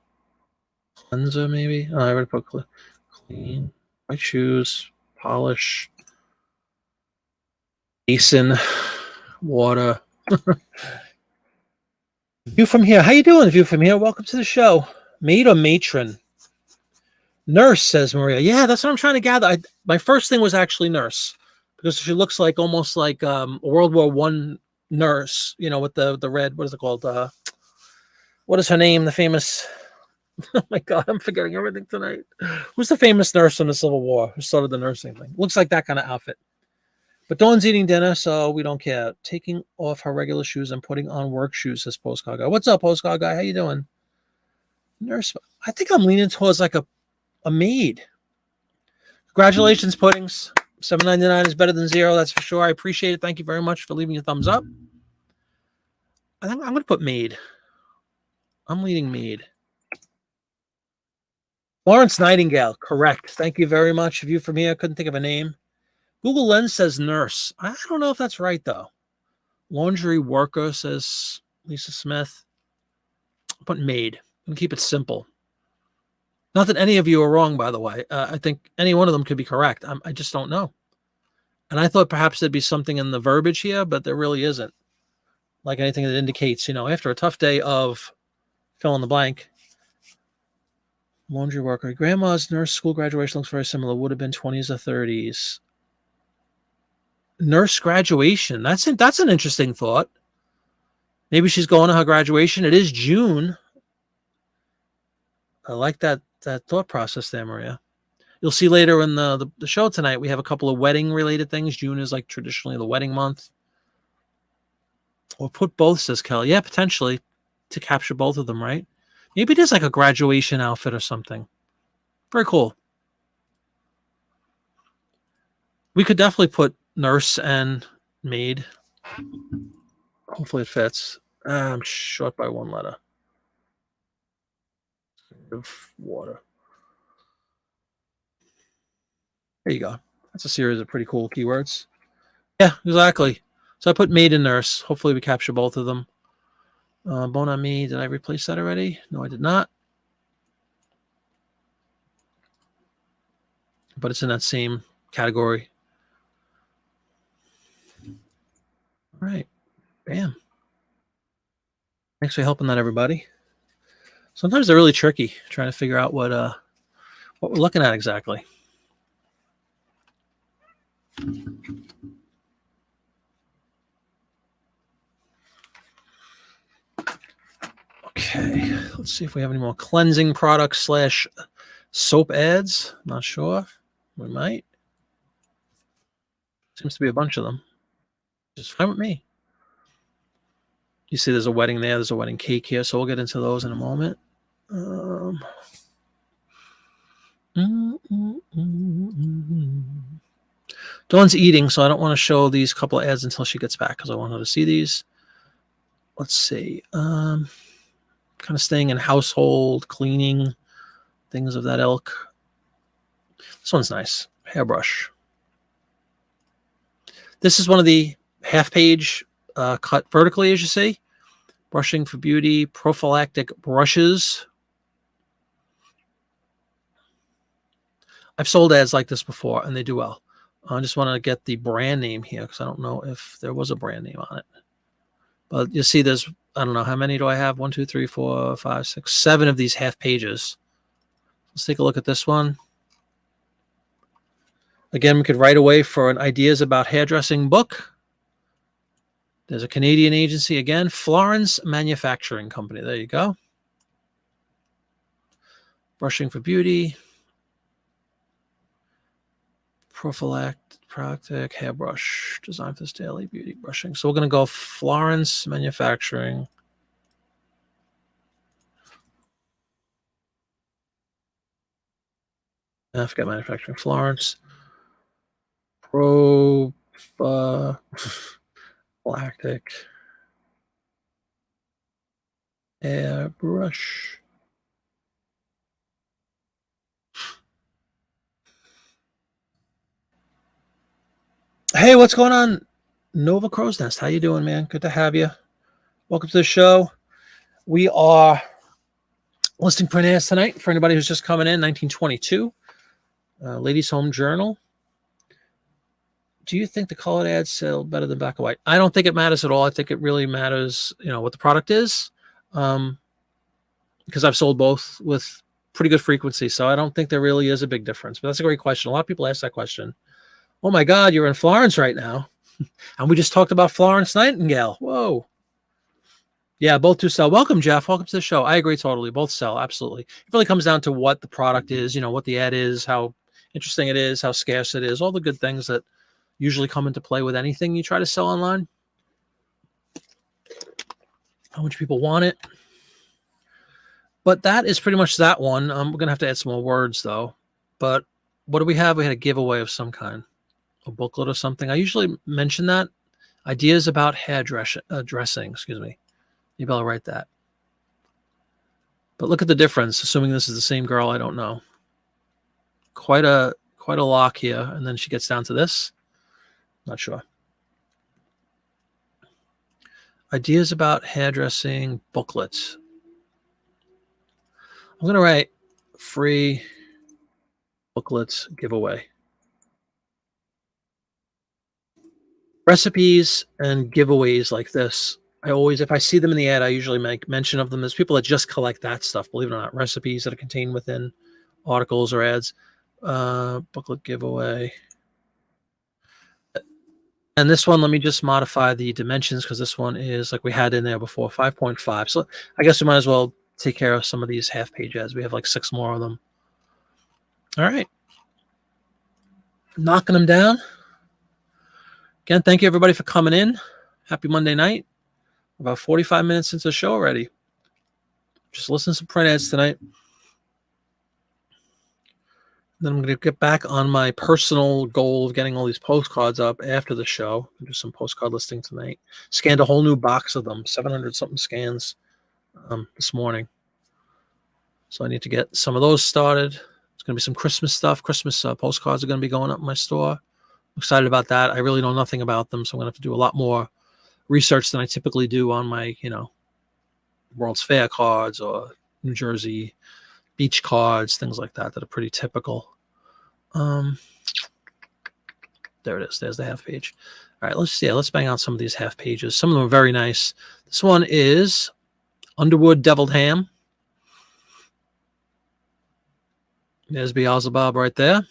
Cleanser, maybe? Oh, I already put clean. White shoes. Polish. Basin. Water. View from here. How you doing, View from here? Welcome to the show. Maid or matron? Nurse, says Maria. Yeah, that's what I'm trying to gather. My first thing was actually nurse because she looks like almost like a World War I nurse, you know, with the red, what is it called? What is her name? The famous, oh my God, I'm forgetting everything tonight. Who's the famous nurse in the Civil War who started the nursing thing? Looks like that kind of outfit. But Dawn's eating dinner, so we don't care. Taking off her regular shoes and putting on work shoes, says Postcard Guy. What's up, Postcard Guy? How you doing? Nurse. I think I'm leaning towards like a maid. Congratulations, Puddings. $7.99 is better than zero, that's for sure. I appreciate it. Thank you very much for leaving a thumbs up. I think I'm going to put maid. I'm leaning maid. Florence Nightingale, correct. Thank you very much. View from here. I couldn't think of a name. Google Lens says nurse. I don't know if that's right, though. Laundry worker, says Lisa Smith. I'll put maid. I'm going to keep it simple. Not that any of you are wrong, by the way. I think any one of them could be correct. I just don't know. And I thought perhaps there'd be something in the verbiage here, but there really isn't. Like anything that indicates, you know, after a tough day of fill in the blank. Laundry worker. Grandma's nurse school graduation looks very similar. Would have been 20s or 30s. Nurse graduation. That's an interesting thought. Maybe she's going to her graduation. It is June. I like that thought process there, Maria. You'll see later in the show tonight, we have a couple of wedding related things. June is like traditionally the wedding month. Or put both, says Kelly. Yeah, potentially to capture both of them, right? Maybe it is like a graduation outfit or something. Very cool. We could definitely put nurse and maid. Hopefully it fits. I'm short by one letter. Water. There you go. That's a series of pretty cool keywords. Yeah, exactly. So I put maid and nurse. Hopefully we capture both of them. Bon Ami, did I replace that already? No, I did not. But it's in that same category. All right. Bam. Thanks for helping that, everybody. Sometimes they're really tricky trying to figure out what we're looking at exactly. Okay, let's see if we have any more cleansing products / soap ads. Not sure. We might. Seems to be a bunch of them. Just fine with me. You see there's a wedding there. There's a wedding cake here. So we'll get into those in a moment. Dawn's eating, so I don't want to show these couple of ads until she gets back because I want her to see these. Let's see. Kind of staying in household, cleaning, things of that ilk. This one's nice. Hairbrush. This is one of the half-page cut vertically, as you see. Brushing for Beauty, Prophylactic brushes. I've sold ads like this before, and they do well. I just want to get the brand name here because I don't know if there was a brand name on it. But you see there's, I don't know, how many do I have? 1, 2, 3, 4, 5, 6, 7 of these half pages. Let's take a look at this one. Again, we could write away for an Ideas About Hairdressing book. There's a Canadian agency again, Florence Manufacturing Company. There you go. Brushing for Beauty. Prophylactic hairbrush designed for this daily beauty brushing. So we're going to go Florence Manufacturing. I forget manufacturing. Florence Prophylactic hairbrush. Hey, what's going on? Nova Crow's Nest. How you doing, man? Good to have you. Welcome to the show. We are listing print ads tonight for anybody who's just coming in. 1922, Ladies' Home Journal. Do you think the colored ads sell better than black and white? I don't think it matters at all. I think it really matters, what the product is, because I've sold both with pretty good frequency. So I don't think there really is a big difference. But that's a great question. A lot of people ask that question. Oh my God, you're in Florence right now. And we just talked about Florence Nightingale. Whoa. Yeah, both do sell. Welcome, Jeff. Welcome to the show. I agree totally. Both sell. Absolutely. It really comes down to what the product is, what the ad is, how interesting it is, how scarce it is, all the good things that usually come into play with anything you try to sell online. How much people want it. But that is pretty much that one. We're going to have to add some more words, though. But what do we have? We had a giveaway of some kind. A booklet or something. I usually mention that. Ideas about dressing, excuse me. Maybe I'll write that. But look at the difference. Assuming this is the same girl, I don't know. Quite a lock here. And then she gets down to this. Not sure. Ideas about hairdressing booklets. I'm going to write free booklets giveaway. Recipes and giveaways like this. If I see them in the ad, I usually make mention of them. There's people that just collect that stuff, believe it or not. Recipes that are contained within articles or ads. Booklet giveaway. And this one, let me just modify the dimensions because this one is like we had in there before, 5.5. So I guess we might as well take care of some of these half-page ads. We have like 6 more of them. All right. Knocking them down. Again, thank you everybody for coming in. Happy Monday night. About 45 minutes into the show already. Just listen to some print ads tonight. Then I'm going to get back on my personal goal of getting all these postcards up after the show. I'll do some postcard listing tonight. Scanned a whole new box of them, 700 something scans this morning. So I need to get some of those started. It's going to be some Christmas stuff. Christmas postcards are going to be going up in my store. I'm excited about that. I really know nothing about them, so I'm going to have to do a lot more research than I typically do on my, World's Fair cards or New Jersey beach cards, things like that are pretty typical. There it is. There's the half page. All right, let's bang out some of these half pages. Some of them are very nice. This one is Underwood deviled ham. There's Beelzebub right there.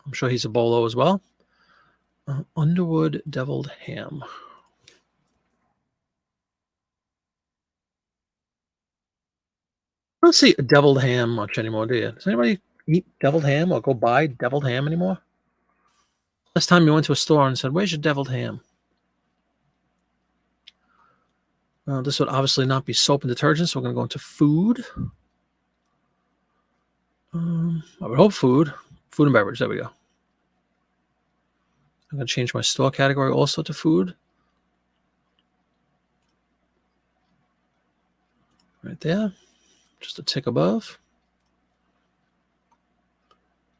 I'm sure he's a bolo as well. Underwood deviled ham. I don't see a deviled ham much anymore, do you? Does anybody eat deviled ham or go buy deviled ham anymore? Last time you went to a store and said, "Where's your deviled ham?" This would obviously not be soap and detergent, so we're going to go into food. I would hope food. Food and beverage. There we go. I'm going to change my store category also to food. Right there. Just a tick above.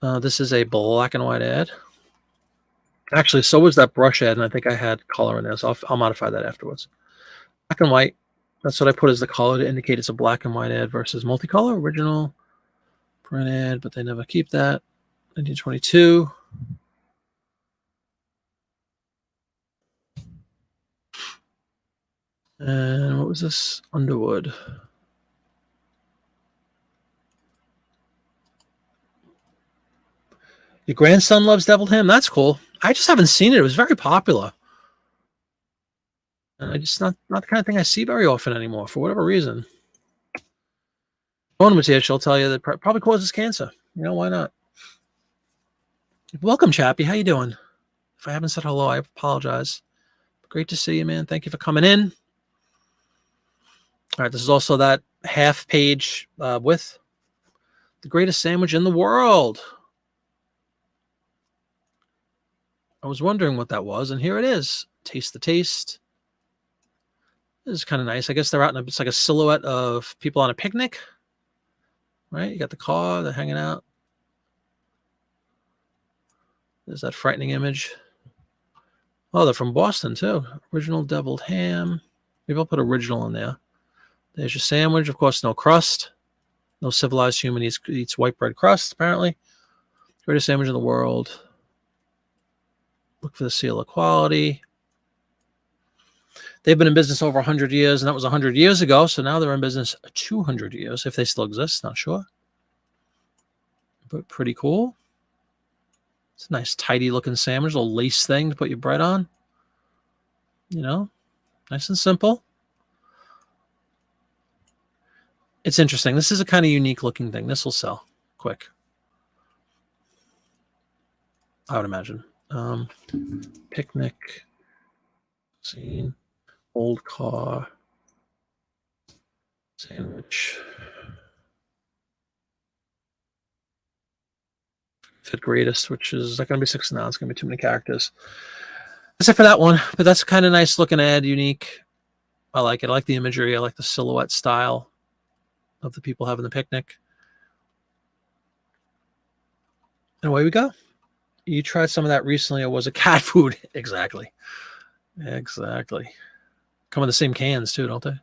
This is a black and white ad. Actually, so was that brush ad, and I think I had color in there, so I'll modify that afterwards. Black and white. That's what I put as the color to indicate it's a black and white ad versus multicolor. Original print ad, but they never keep that. 1922. And what was this? Underwood. Your grandson loves deviled ham? That's cool. I just haven't seen it. It was very popular. And I just not the kind of thing I see very often anymore for whatever reason. Bone material, she'll tell you that probably causes cancer. Why not? Welcome, Chappie. How you doing? If I haven't said hello, I apologize. Great to see you, man. Thank you for coming in. All right, this is also that half page with the greatest sandwich in the world. I was wondering what that was, and here it is. Taste the taste. This is kind of nice. I guess they're out in it's like a silhouette of people on a picnic, right? You got the car, they're hanging out. There's that frightening image. Oh, they're from Boston, too. Original deviled ham. Maybe I'll put original in there. There's your sandwich. Of course, no crust. No civilized human eats white bread crust, apparently. Greatest sandwich in the world. Look for the seal of quality. They've been in business over 100 years, and that was 100 years ago. So now they're in business 200 years, if they still exist. Not sure. But pretty cool. It's a nice, tidy looking sandwich, a little lace thing to put your bread on. You know, nice and simple. It's interesting. This is a kind of unique looking thing. This will sell quick, I would imagine. Picnic scene, old car, sandwich. Fit greatest, which is not going to be 6 now. It's going to be too many characters. That's it for that one. But that's kind of nice looking ad, unique. I like it. I like the imagery. I like the silhouette style of the people having the picnic. And away we go. You tried some of that recently. It was a cat food. Exactly. Come in the same cans too, don't they?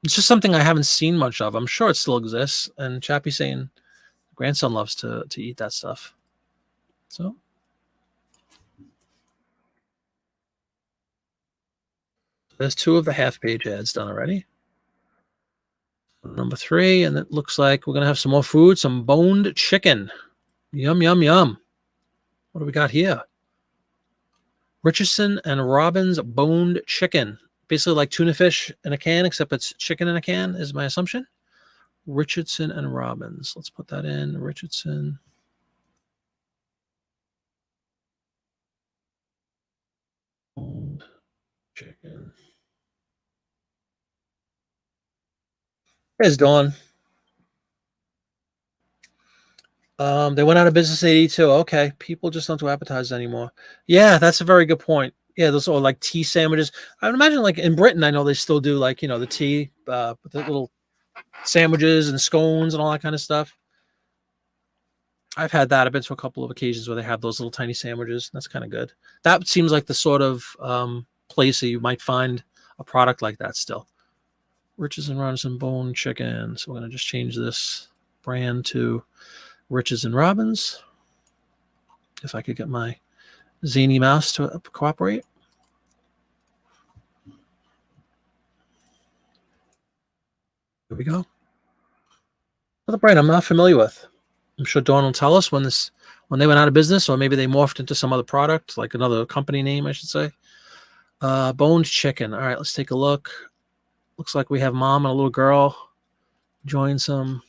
It's just something I haven't seen much of. I'm sure it still exists. And Chappie saying grandson loves to eat that stuff. So there's 2 of the half-page ads done already. Number 3, and it looks like we're going to have some more food, some boned chicken. Yum, yum, yum. What do we got here? Richardson and Robbins boned chicken. Basically like tuna fish in a can, except it's chicken in a can, is my assumption. Richardson and Robbins. Let's put that in. Richardson. Boned chicken. There's Dawn. They went out of business in 82. Okay. People just don't do appetizers anymore. Yeah, that's a very good point. Yeah, those are like tea sandwiches. I would imagine like in Britain, I know they still do like, the tea, with the little sandwiches and scones and all that kind of stuff. I've had that. I've been to a couple of occasions where they have those little tiny sandwiches. That's kind of good. That seems like the sort of place that you might find a product like that still. Riches and Robinson bone chicken. So we're going to just change this brand to Riches and Robbins. If I could get my zany mouse to cooperate. Here we go. Another brand I'm not familiar with. I'm sure Dawn will tell us when they went out of business, or maybe they morphed into some other product, like another company name, I should say. Boned chicken. All right, let's take a look. Looks like we have mom and a little girl enjoying some.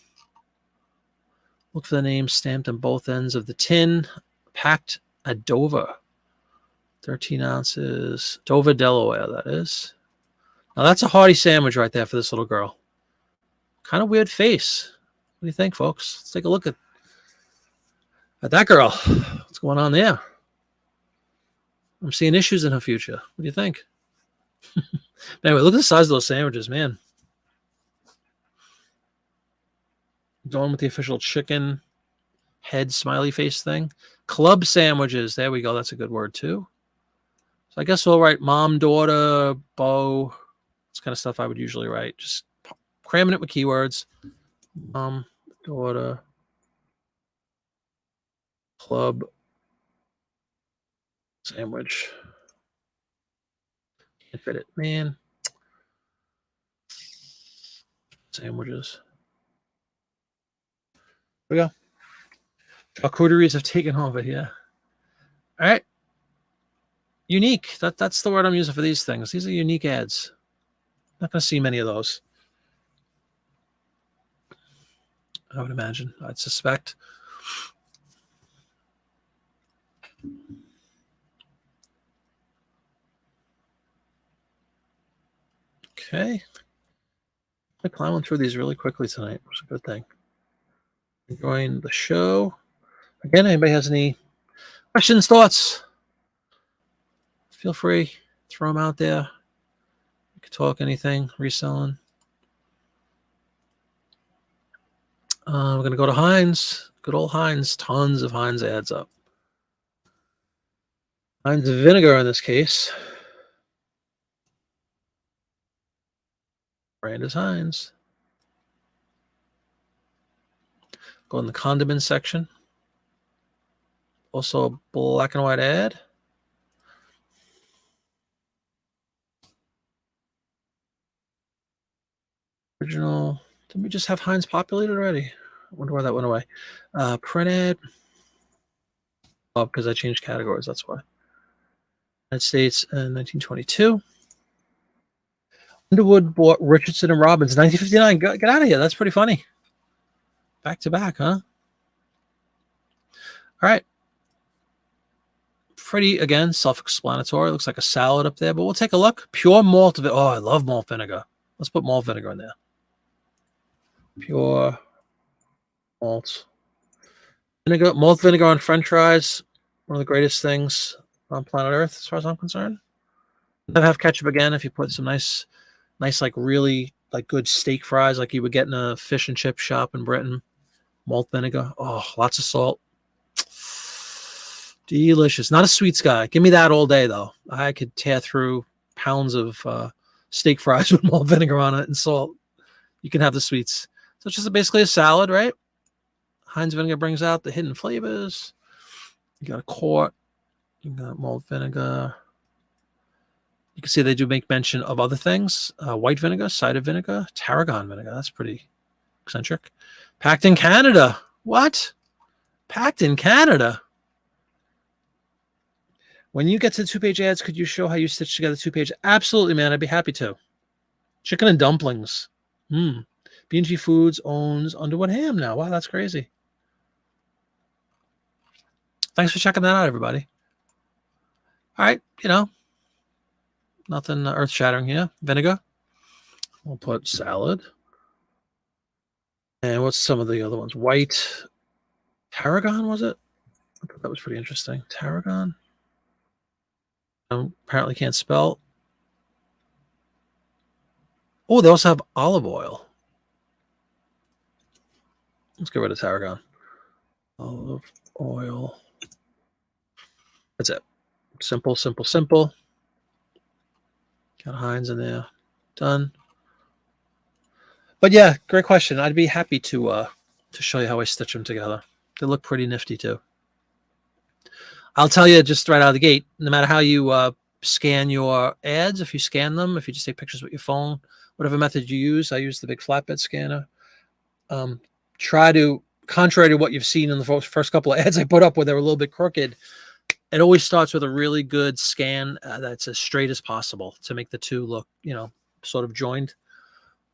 Look for the name stamped on both ends of the tin. Packed at Dover. 13 ounces. Dover, Delaware, that is. Now, that's a hearty sandwich right there for this little girl. Kind of weird face. What do you think, folks? Let's take a look at that girl. What's going on there? I'm seeing issues in her future. What do you think? Anyway, look at the size of those sandwiches, man. Going with the official chicken head smiley face thing. Club sandwiches. There we go. That's a good word, too. So I guess we'll write mom, daughter, beau. It's kind of stuff I would usually write. Just cramming it with keywords. Mom, daughter, club, sandwich. Can't fit it, man. Sandwiches. There we go. Charcuteries have taken over here. All right. Unique. That's the word I'm using for these things. These are unique ads. Not going to see many of those. I would imagine. I'd suspect. Okay. I'm plowing through these really quickly tonight, which is a good thing. Enjoying the show. Again, anybody has any questions, thoughts? Feel free. Throw them out there. You can talk anything, reselling. We're going to go to Heinz. Good old Heinz. Tons of Heinz ads up. Heinz vinegar in this case. Brand is Heinz. Go in the condiment section. Also a black and white ad. Original. Did we just have Heinz populated already? I wonder why that went away. Print ad. Oh, because I changed categories. That's why. United States in 1922. Underwood bought Richardson and Robbins 1959. Get out of here. That's pretty funny. Back to back, huh? All right. Pretty, again, self-explanatory. Looks like a salad up there, but we'll take a look. Pure malt. Oh, I love malt vinegar. Let's put malt vinegar in there. Pure malt vinegar. Malt vinegar on French fries. One of the greatest things on planet Earth, as far as I'm concerned. Never have ketchup again if you put some nice, like really like good steak fries, like you would get in a fish and chip shop in Britain. Malt vinegar. Oh, lots of salt. Delicious. Not a sweets guy. Give me that all day, though. I could tear through pounds of steak fries with malt vinegar on it and salt. You can have the sweets. So it's just basically a salad, right? Heinz vinegar brings out the hidden flavors. You got a quart. You got malt vinegar. You can see they do make mention of other things. White vinegar, cider vinegar, tarragon vinegar. That's pretty eccentric. Packed in Canada. What? Packed in Canada. When you get to the 2-page ads, could you show how you stitch together 2-page? Absolutely, man. I'd be happy to. Chicken and dumplings. B&G Foods owns Underwood Ham now. Wow, that's crazy. Thanks for checking that out, everybody. All right, nothing earth-shattering here. Vinegar. We'll put salad. And what's some of the other ones? White. Tarragon, was it? I thought that was pretty interesting. Tarragon. Apparently can't spell. Oh, they also have olive oil. Let's get rid of tarragon. Olive oil. That's it. Simple, simple, simple. Got Heinz in there. Done. But yeah, great question. I'd be happy to show you how I stitch them together. They look pretty nifty too. I'll tell you just right out of the gate, no matter how you scan your ads, if you scan them, if you just take pictures with your phone, whatever method you use, I use the big flatbed scanner. Try to, contrary to what you've seen in the first couple of ads I put up where they were a little bit crooked, it always starts with a really good scan that's as straight as possible to make the two look, sort of joined.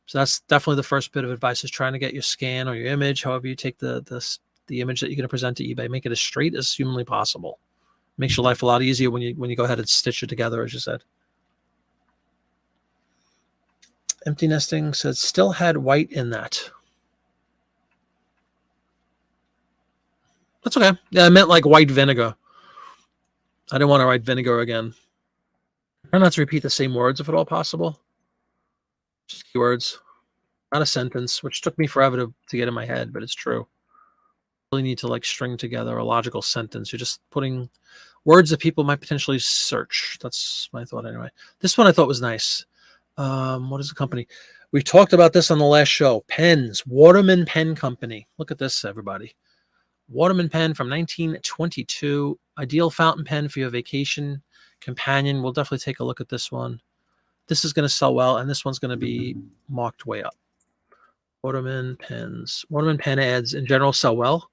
So that's definitely the first bit of advice, is trying to get your scan or your image, however you take the image that you're going to present to eBay, make it as straight as humanly possible. Makes your life a lot easier when you go ahead and stitch it together, as you said. Empty nesting says still had white in that. That's okay. Yeah, I meant like white vinegar. I didn't want to write vinegar again. Try not to repeat the same words if at all possible. Just keywords, not a sentence, which took me forever to get in my head, but it's true. Really need to like string together a logical sentence. You're just putting words that people might potentially search. That's my thought anyway. This one I thought was nice. What is the company? We talked about this on the last show. Pens, Waterman Pen Company. Look at this, everybody. Waterman pen from 1922. Ideal fountain pen for your vacation companion. We'll definitely take a look at this one. This is going to sell well, and this one's going to be marked way up. Waterman pens. Waterman pen ads in general sell well.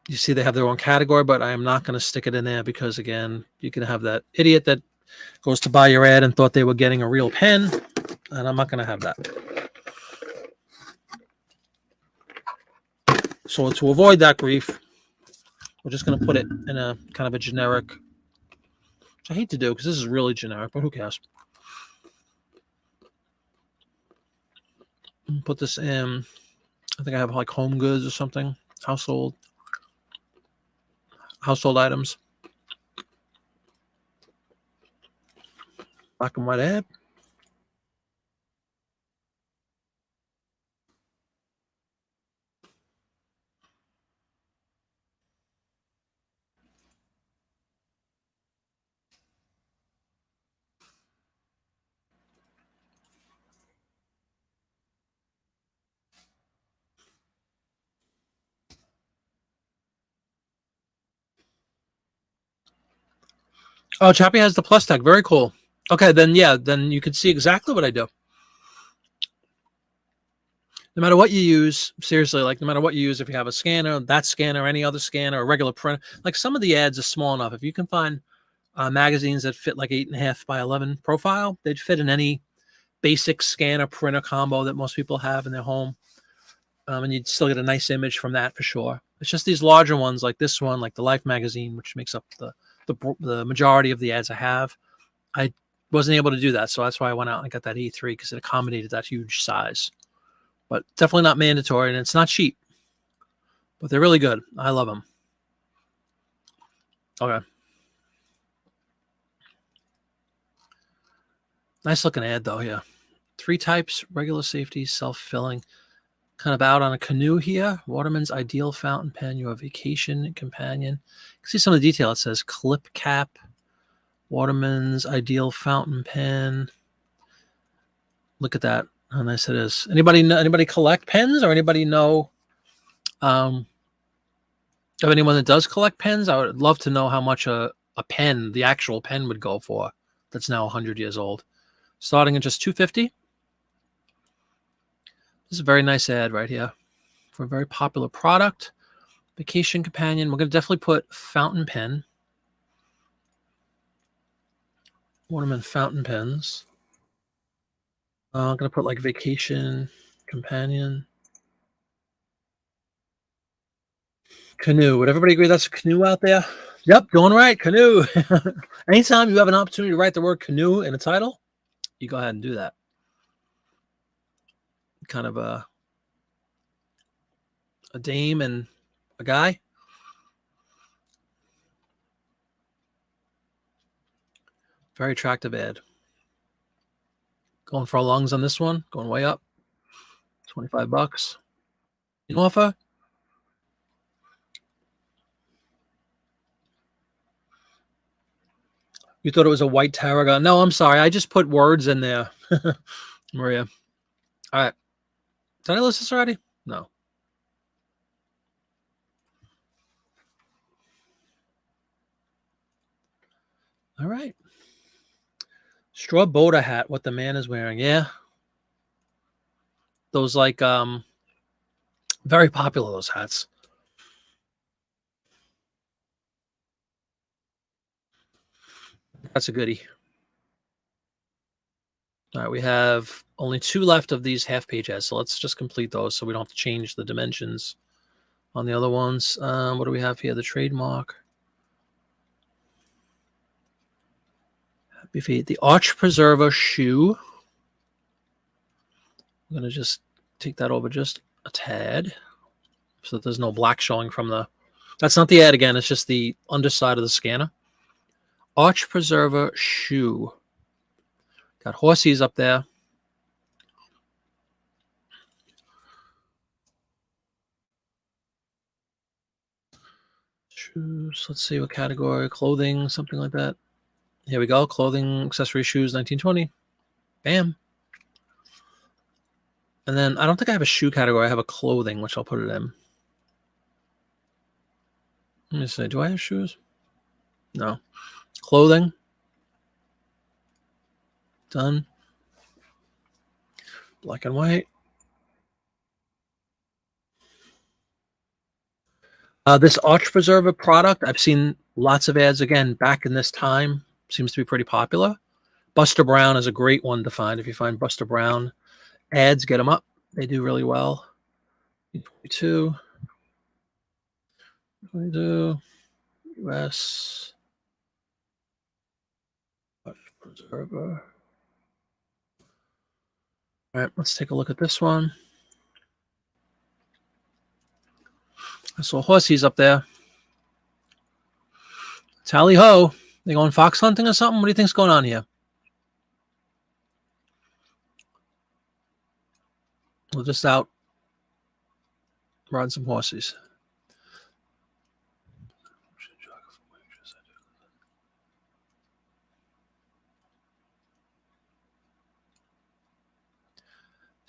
You see they have their own category, but I am not going to stick it in there because, again, you can have that idiot that goes to buy your ad and thought they were getting a real pen, and I'm not going to have that. So to avoid that grief, we're just going to put it in a kind of a generic, which I hate to do because this is really generic, but who cares? Put this in, I think I have like home goods or something, household items. Black and white ad. Oh, Chappie has the plus tag. Very cool. Okay, then yeah, then you can see exactly what I do. No matter what you use, seriously, like no matter what you use, if you have a scanner, that scanner, any other scanner, a regular printer, like some of the ads are small enough. If you can find magazines that fit like 8.5 by 11 profile, they'd fit in any basic scanner printer combo that most people have in their home. And you'd still get a nice image from that for sure. It's just these larger ones like this one, like the Life magazine, which makes up the majority of the ads I have. I wasn't able to do that, so that's why I went out and got that E3 because it accommodated that huge size. But definitely not mandatory, and it's not cheap. But they're really good. I love them. Okay. Nice looking ad though, yeah. 3 types, regular safety, self-filling. Kind of out on a canoe here. Waterman's ideal fountain pen, your vacation companion. You can see some of the detail. It says clip cap. Waterman's ideal fountain pen. Look at that. How nice it is. Anybody collect pens, or anybody know of anyone that does collect pens? I would love to know how much a pen, the actual pen, would go for that's now 100 years old. Starting at just $250. This is a very nice ad right here for a very popular product. Vacation companion. We're going to definitely put fountain pen. Waterman fountain pens. I'm going to put like vacation companion. Canoe. Would everybody agree that's a canoe out there? Yep, doing right. Canoe. Anytime you have an opportunity to write the word canoe in a title, you go ahead and do that. Kind of a dame and a guy. Very attractive ad. Going for our lungs on this one. Going way up. $25. You offer? You thought it was a white tarragon. No, I'm sorry. I just put words in there. Maria. All right. Did I list this already? No. All right. Straw boater hat, what the man is wearing. Yeah. Those like very popular, those hats. That's a goodie. All right, we have only 2 left of these half-page ads, so let's just complete those so we don't have to change the dimensions on the other ones. What do we have here? The trademark. Happy Feet. The Arch Preserver shoe. I'm going to just take that over just a tad so that there's no black showing from the... That's not the ad again. It's just the underside of the scanner. Arch Preserver shoe. Got horsies up there. Shoes. Let's see what category. Clothing, something like that. Here we go. Clothing, accessory, shoes, 1920. Bam. And then I don't think I have a shoe category. I have a clothing, which I'll put it in. Let me see. Do I have shoes? No. Clothing. Done. Black and white. This Arch Preserver product, I've seen lots of ads again back in this time. Seems to be pretty popular. Buster Brown is a great one to find. If you find Buster Brown ads, get them up. They do really well. 22. We do U.S. Preserver. All right, let's take a look at this one. I saw horsies up there. Tally ho. They going fox hunting or something? What do you think's going on here? We're just out riding some horses.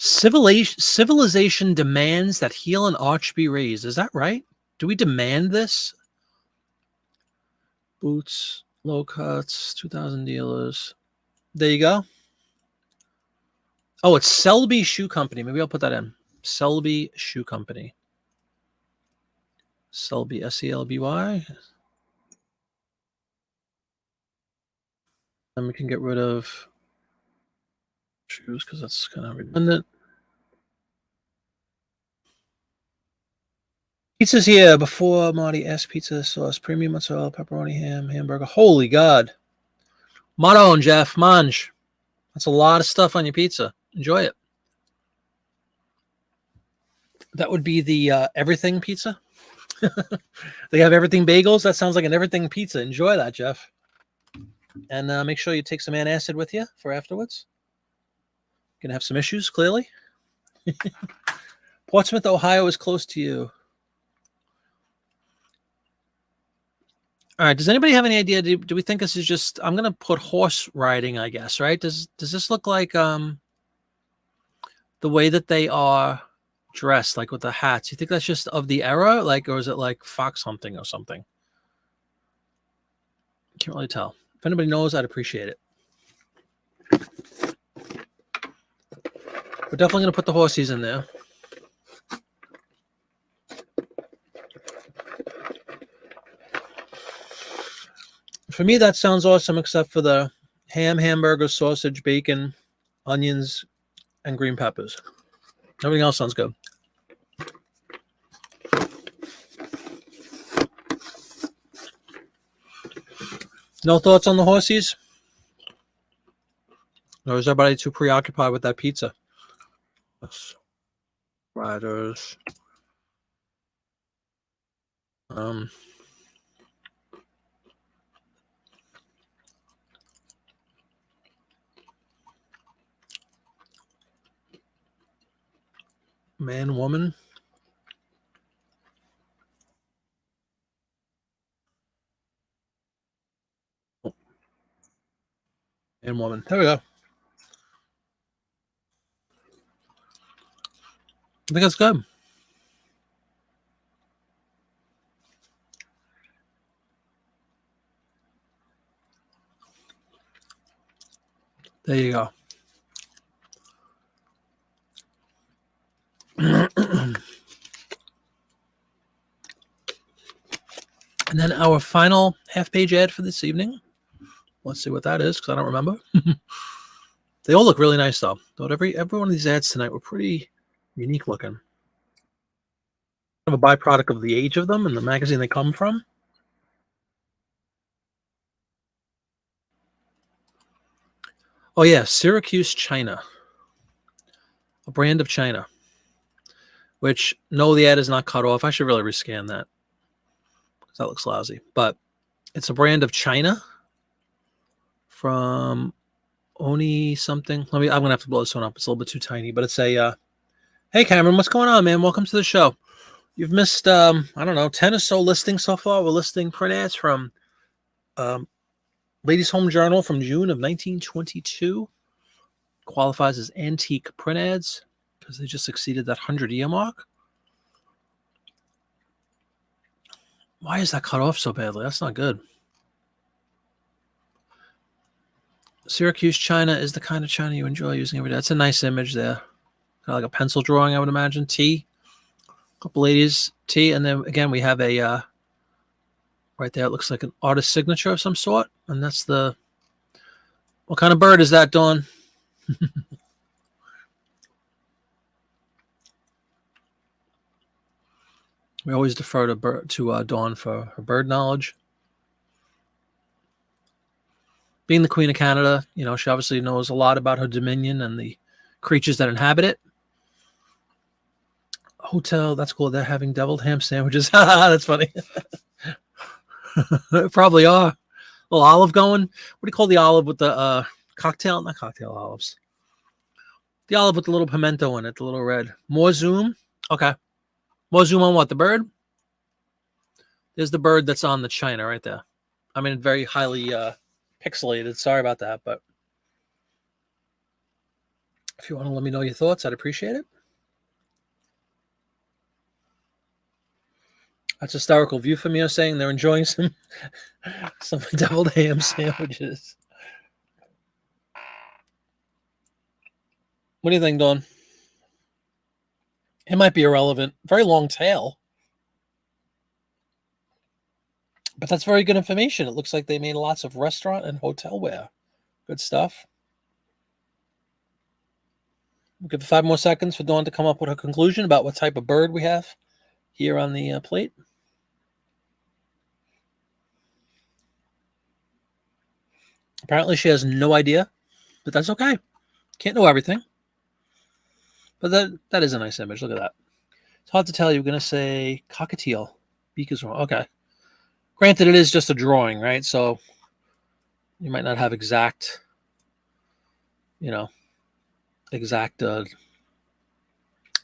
Civilization demands that heel and arch be raised. Is that right? Do we demand this? Boots, low cuts, 2,000 dealers. There you go. Oh, it's Selby Shoe Company. Maybe I'll put that in. Selby Shoe Company. Selby, S-E-L-B-Y. Then we can get rid of shoes because that's kind of redundant. Pizza's here before Marty S. Pizza sauce, premium mozzarella, pepperoni, ham, hamburger. Holy God. Maron, Jeff, mange. That's a lot of stuff on your pizza. Enjoy it. That would be the everything pizza. They have everything bagels. That sounds like an everything pizza. Enjoy that, Jeff. And make sure you take some antacid with you for afterwards. Gonna have some issues, clearly. Portsmouth, Ohio is close to you. All right. Does anybody have any idea? Do we think this is just? I'm gonna put horse riding, I guess. Right? Does this look like the way that they are dressed, like with the hats? You think that's just of the era, like, or is it like fox hunting or something? Can't really tell. If anybody knows, I'd appreciate it. We're definitely gonna put the horsies in there. For me, that sounds awesome, except for the ham, hamburger, sausage, bacon, onions, and green peppers. Everything else sounds good. No thoughts on the horsies? Or is everybody too preoccupied with that pizza? Riders. Man, woman. Oh. Man, woman. There we go. I think that's good. There you go. And then our final half-page ad for this evening. Let's see what that is, because I don't remember. They all look really nice, though. Thought every one of these ads tonight were pretty unique looking. Kind of a byproduct of the age of them and the magazine they come from. Oh, yeah, Syracuse China. A brand of China. Which, no, the ad is not cut off. I should really rescan that. That looks lousy. But it's a brand of China from Oni something. I'm going to have to blow this one up. It's a little bit too tiny. But it's a, hey, Cameron, what's going on, man? Welcome to the show. You've missed, I don't know, 10 or so listings so far. We're listing print ads from Ladies' Home Journal from June of 1922. Qualifies as antique print ads because they just exceeded that 100-year mark. Why is that cut off so badly? That's not good. Syracuse China is the kind of China you enjoy using every day. That's a nice image there. Kind of like a pencil drawing, I would imagine. Tea. A couple ladies, tea. And then, again, we have a, right there, it looks like an artist signature of some sort. And that's the, what kind of bird is that, Dawn? We always defer to Dawn for her bird knowledge. Being the Queen of Canada, you know, she obviously knows a lot about her dominion and the creatures that inhabit it. Hotel, that's cool. They're having deviled ham sandwiches. That's funny. Probably are. A little olive going. What do you call the olive with the cocktail? Not cocktail olives. The olive with the little pimento in it, the little red. More zoom. Okay. More zoom on what? The bird? There's the bird that's on the china right there. I mean, very highly pixelated. Sorry about that, but if you want to let me know your thoughts, I'd appreciate it. That's a hysterical view for me. Are saying they're enjoying some deviled ham sandwiches. What do you think, Dawn? It might be irrelevant. Very long tail. But that's very good information. It looks like they made lots of restaurant and hotel wear. Good stuff. We'll give it 5 more seconds for Dawn to come up with her conclusion about what type of bird we have here on the plate. Apparently she has no idea, but that's okay. Can't know everything. But that is a nice image. Look at that. It's hard to tell. You're going to say cockatiel. Beak is wrong. Okay. Granted, it is just a drawing, right? So you might not have exact,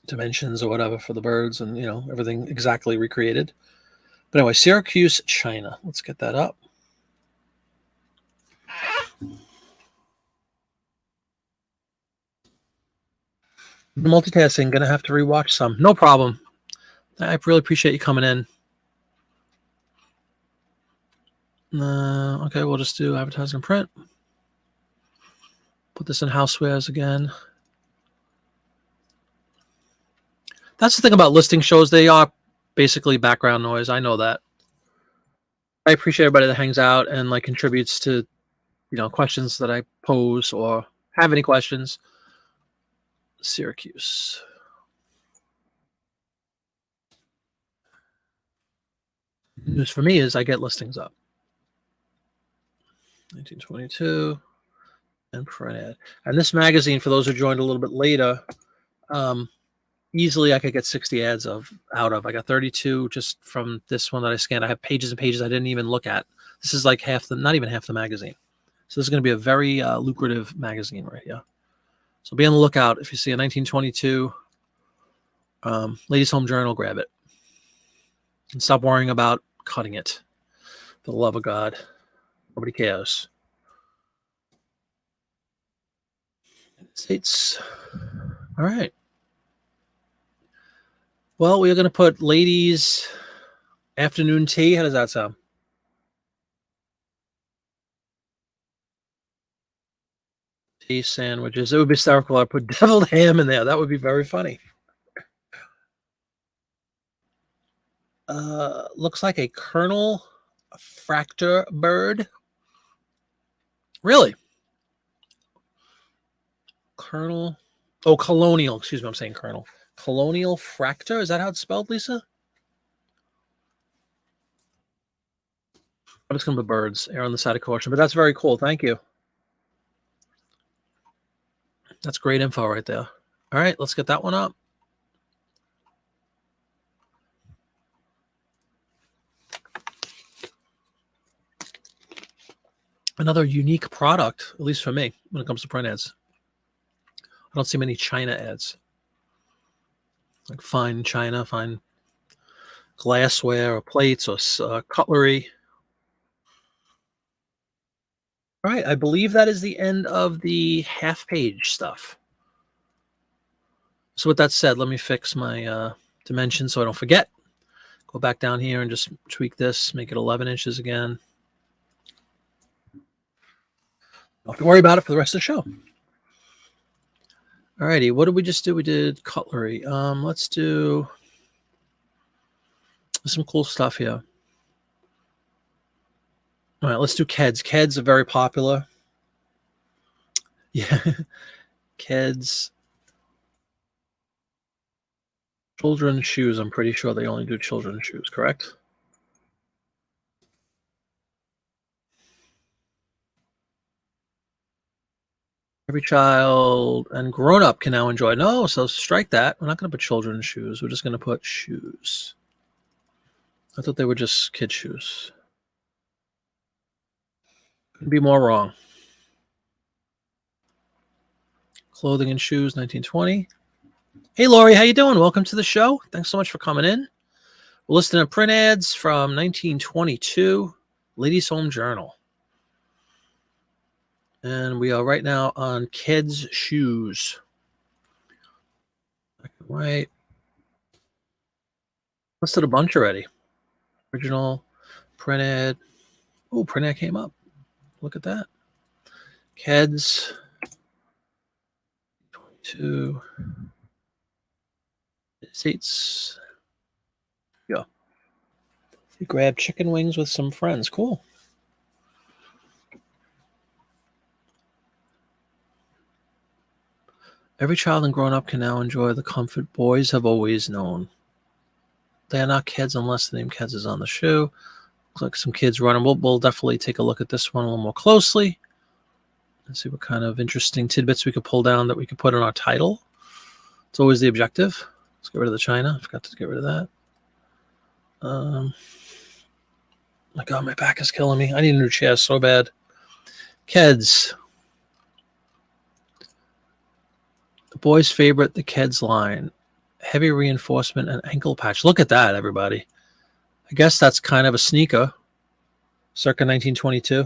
dimensions or whatever for the birds and, everything exactly recreated. But anyway, Syracuse, China. Let's get that up. Multitasking, gonna have to rewatch some. No problem. I really appreciate you coming in. Okay, we'll just do advertising print. Put this in housewares again. That's the thing about listing shows. They are basically background noise. I know that. I appreciate everybody that hangs out and contributes to, questions that I pose or have any questions. Syracuse. News for me is I get listings up. 1922 and print ad. And this magazine, for those who joined a little bit later, easily I could get 60 ads out of. I got 32 just from this one that I scanned. I have pages and pages I didn't even look at. This is like not even half the magazine. So this is going to be a very lucrative magazine right here. So be on the lookout. If you see a 1922 Ladies Home Journal, grab it. And stop worrying about cutting it. For the love of God. Nobody cares. States. All right. Well, we're going to put ladies' afternoon tea. How does that sound? Tea sandwiches. It would be hysterical. I put deviled ham in there. That would be very funny. Looks like a Colonel Fractor bird. Really? Colonel. Oh, colonial. Excuse me. I'm saying Colonel. Colonial Fractor. Is that how it's spelled, Lisa? I'm just going to put birds. Air on the side of caution. But that's very cool. Thank you. That's great info right there. All right. Let's get that one up. Another unique product, at least for me, when it comes to print ads. I don't see many China ads. Like fine china, fine glassware or plates or cutlery. All right, I believe that is the end of the half-page stuff. So with that said, let me fix my dimensions so I don't forget. Go back down here and just tweak this, make it 11 inches again. Don't have to worry about it for the rest of the show. All righty, what did we just do? We did cutlery. Let's do some cool stuff here. All right, let's do Keds. Keds are very popular. Yeah, Keds. Children's shoes. I'm pretty sure they only do children's shoes, correct? Every child and grown-up can now enjoy. No, so strike that. We're not going to put children's shoes. We're just going to put shoes. I thought they were just kid shoes. Couldn't be more wrong. Clothing and shoes, 1920. Hey, Lori, how you doing? Welcome to the show. Thanks so much for coming in. We're listing up print ads from 1922, Ladies' Home Journal. And we are right now on Keds shoes. Black and white. Listed a bunch already. Original, print ad. Oh, print ad came up. Look at that. Keds. 22. Seats. Yeah. You grab chicken wings with some friends. Cool. Every child and grown-up can now enjoy the comfort boys have always known. They are not Keds unless the name Keds is on the shoe. Looks like some kids running. We'll definitely take a look at this one a little more closely and see what kind of interesting tidbits we could pull down that we could put in our title. It's always the objective. Let's get rid of the China. I forgot to get rid of that. My God, my back is killing me. I need a new chair so bad. Keds. The boys' favorite, the Keds line. Heavy reinforcement and ankle patch. Look at that, everybody. I guess that's kind of a sneaker. Circa 1922.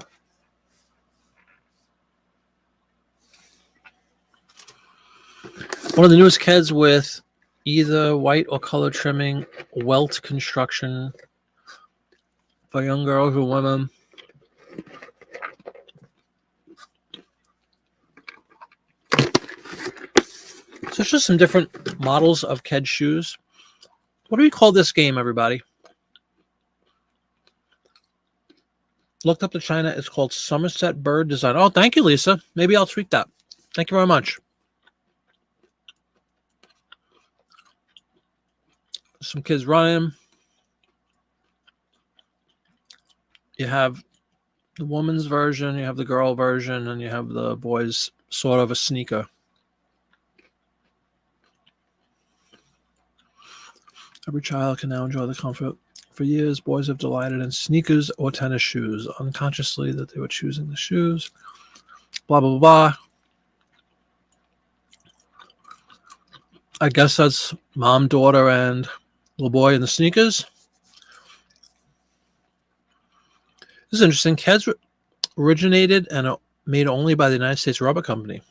One of the newest Keds with either white or color trimming, welt construction for young girls or women. So it's just some different models of Ked shoes. What do we call this game, everybody? Looked up the China. It's called Somerset Bird Design. Oh, thank you, Lisa. Maybe I'll tweak that. Thank you very much. Some kids running. You have the woman's version, you have the girl version, and you have the boys sort of a sneaker. Every child can now enjoy the comfort. For years, boys have delighted in sneakers or tennis shoes, unconsciously that they were choosing the shoes. Blah, blah, blah, blah. I guess that's mom, daughter, and little boy in the sneakers. This is interesting. Keds originated and made only by the United States Rubber Company.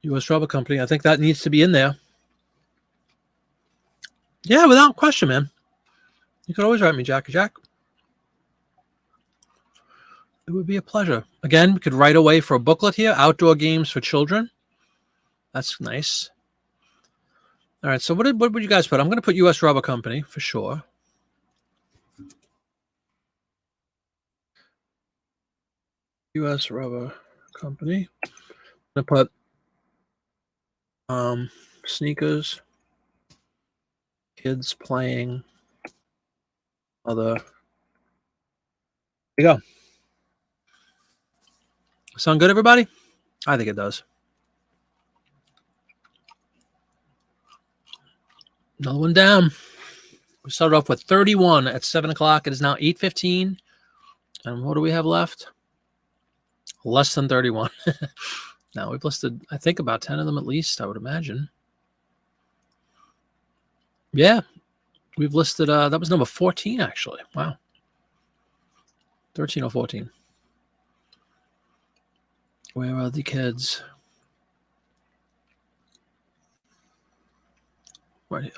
U.S. Rubber Company. I think that needs to be in there. Yeah, without question, man. You can always write me, Jackie Jack. It would be a pleasure. Again, we could write away for a booklet here. Outdoor games for children. That's nice. All right, so what would you guys put? I'm going to put U.S. Rubber Company for sure. U.S. Rubber Company. I'm going to put sneakers, kids playing, other. There you go. Sound good, everybody? I think it does. Another one down. We started off with 31 at 7 o'clock. It is now 8:15. And what do we have left? Less than 31. Now we've listed, I think, about 10 of them at least, I would imagine. Yeah. We've listed, that was number 14, actually. Wow. 13 or 14. Where are the kids? Right here.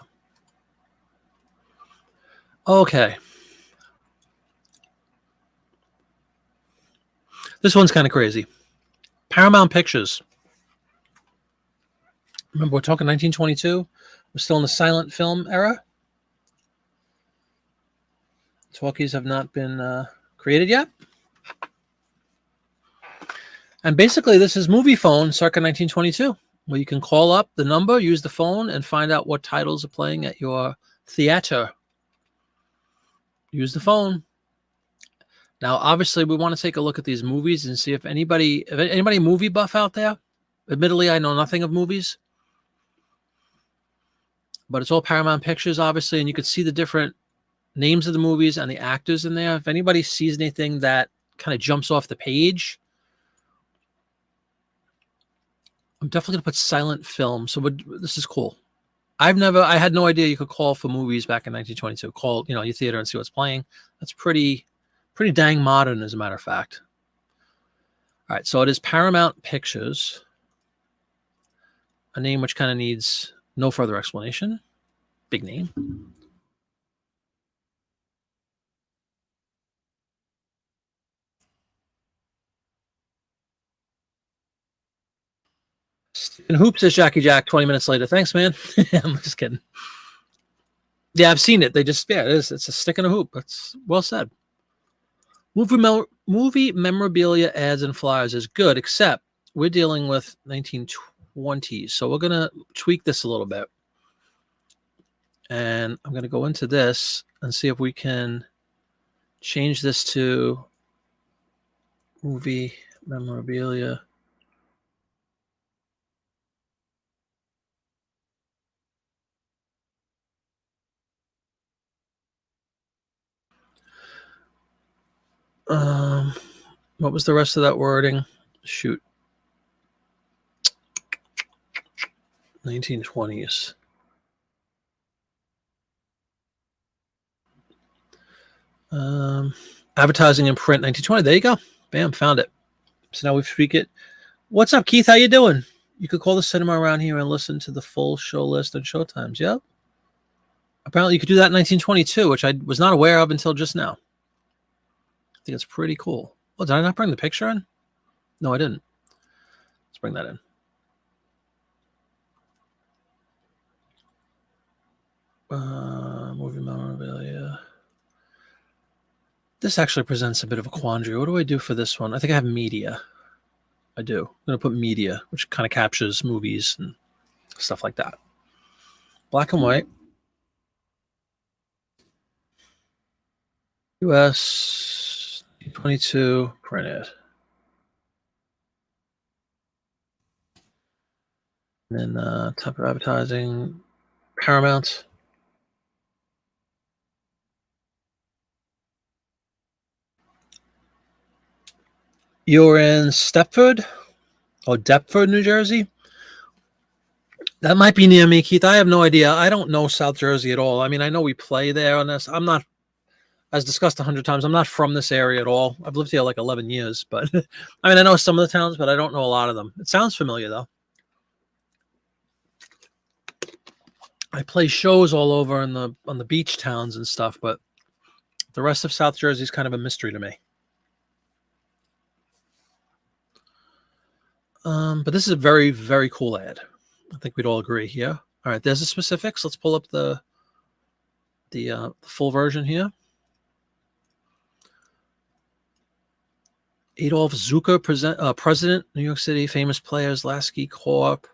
Okay. This one's kind of crazy. Paramount Pictures. Remember, we're talking 1922. We're still in the silent film era. Talkies have not been created yet. And basically, this is movie phone circa 1922, where you can call up the number, use the phone, and find out what titles are playing at your theater. Use the phone. Now, obviously, we want to take a look at these movies and see if anybody movie buff out there. Admittedly, I know nothing of movies, but it's all Paramount Pictures, obviously, and you can see the different names of the movies and the actors in there. If anybody sees anything that kind of jumps off the page, I'm definitely going to put silent film. So this is cool. I had no idea you could call for movies back in 1922. Call, your theater and see what's playing. That's pretty dang modern, as a matter of fact. All right, so it is Paramount Pictures, a name which kind of needs no further explanation. Big name. And Hoop says Jackie Jack 20 minutes later. Thanks, man. I'm just kidding. Yeah, I've seen it. They just, it is. It's a stick in a hoop. That's well said. Movie memorabilia ads and flyers is good, except we're dealing with 1920s. So we're going to tweak this a little bit. And I'm going to go into this and see if we can change this to movie memorabilia. What was the rest of that wording? Shoot. 1920s. Advertising in print, 1920. There you go. Bam, found it. So now we tweak it. What's up, Keith? How you doing? You could call the cinema around here and listen to the full show list and showtimes. Yep. Apparently you could do that in 1922, which I was not aware of until just now. I think it's pretty cool. Oh, did I not bring the picture in? No, I didn't. Let's bring that in. Movie memorabilia. This actually presents a bit of a quandary. What do I do for this one? I think I have media. I do. I'm going to put media, which kind of captures movies and stuff like that. Black and white. US 22 printed. And then type of advertising, Paramount. You're in Stepford or Deptford, New Jersey. That might be near me, Keith. I have no idea. I don't know South Jersey at all. I mean, I know we play there on this. I'm not, as discussed 100 times, I'm not from this area at all. I've lived here like 11 years, but I mean, I know some of the towns, but I don't know a lot of them. It sounds familiar though. I play shows all over on the beach towns and stuff, but the rest of South Jersey is kind of a mystery to me. But this is a very, very cool ad. I think we'd all agree here. All right, there's the specifics. Let's pull up the full version here. Adolf Zucker, president, New York City, famous players, Lasky Corp.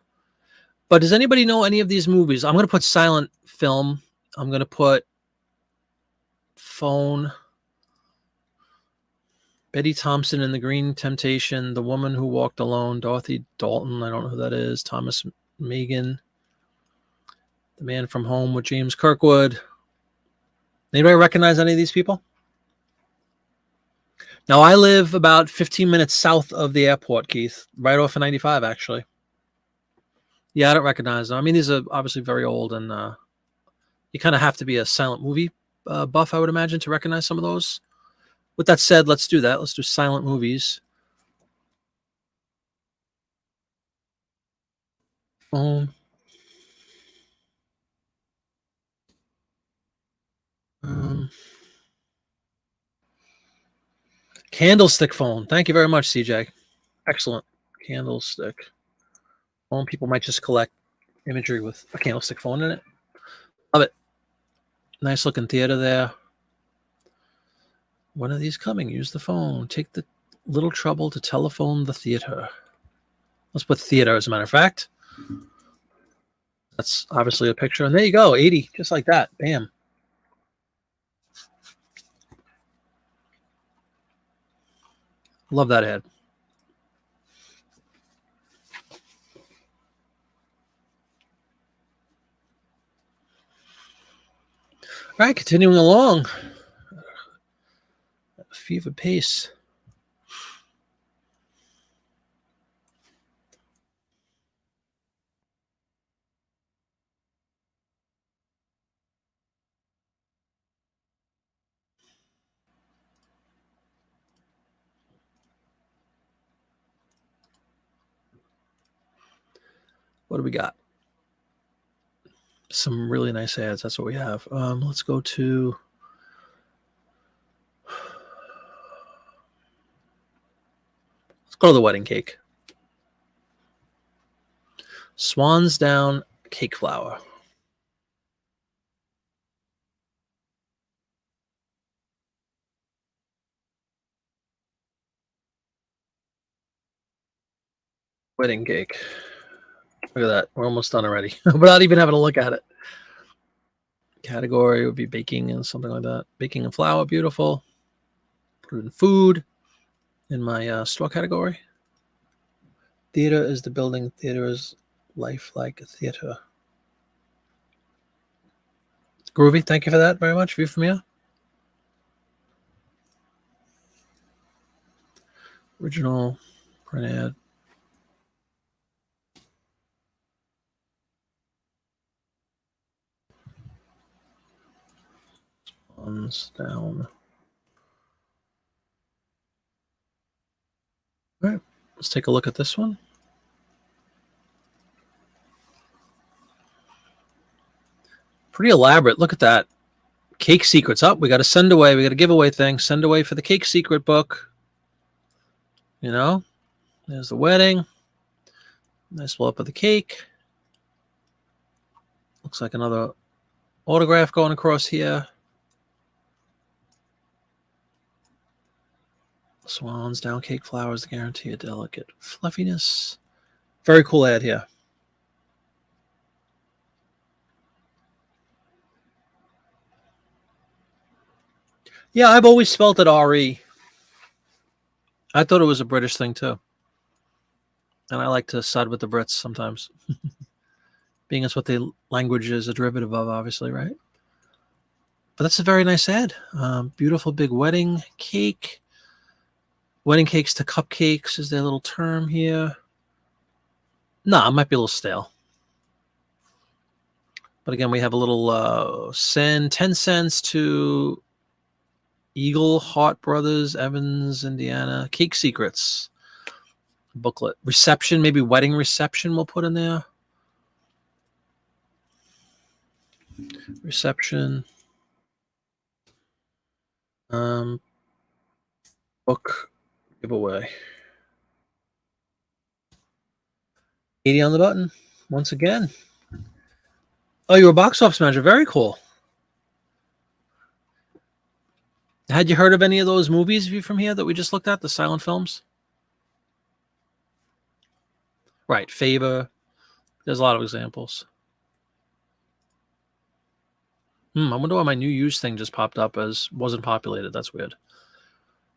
But does anybody know any of these movies? I'm going to put silent film. I'm going to put phone. Betty Thompson in The Green Temptation, The Woman Who Walked Alone, Dorothy Dalton, I don't know who that is, Thomas Megan, The Man from Home with James Kirkwood. Anybody recognize any of these people? Now, I live about 15 minutes south of the airport, Keith, right off of 95, actually. Yeah, I don't recognize them. I mean, these are obviously very old, and you kind of have to be a silent movie buff, I would imagine, to recognize some of those. With that said, let's do that. Let's do silent movies. Phone. Candlestick phone. Thank you very much, CJ. Excellent. Candlestick phone. People might just collect imagery with a candlestick phone in it. Love it. Nice looking theater there. When are these coming? Use the phone. Take the Little trouble to telephone the theater. Let's put theater as a matter of fact. That's obviously a picture. And there you go, 80, just like that. Bam. Love that ad. All right, continuing along. Fever pace. What do we got? Some really nice ads. That's what we have. Let's go to the wedding cake. Swans down cake flour. Wedding cake. Look at that. We're almost done already without even having to look at it. Category would be baking and something like that. Baking and flour, beautiful. Put it in food in my store category. Theater is the building. Theater is life like a theater. Groovy, thank you for that very much. View from here. Original print ad. Swans down. All right, let's take a look at this one. Pretty elaborate. Look at that. Cake secrets. Up. We got a send away. We got a giveaway thing. Send away for the cake secret book. You know, there's the wedding. Nice blow up of the cake. Looks like another autograph going across here. Swans down cake flowers to guarantee a delicate fluffiness. Very cool ad here. Yeah, I've always spelt it R-E. I thought it was a British thing too. And I like to side with the Brits sometimes. Being as what the language is a derivative of, obviously, right? But that's a very nice ad. Beautiful big wedding cake. Wedding cakes to cupcakes is their little term here. Nah, it might be a little stale. But again, we have a little send 10 cents to Eagle Hart Brothers, Evans, Indiana. Cake secrets. Booklet. Reception, maybe wedding reception we'll put in there. Reception. Book giveaway. 80 on the button. Once again. Oh, you were a box office manager. Very cool. Had you heard of any of those movies from here that we just looked at, the silent films? Right, Favor. There's a lot of examples. I wonder why my new use thing just popped up as wasn't populated. That's weird.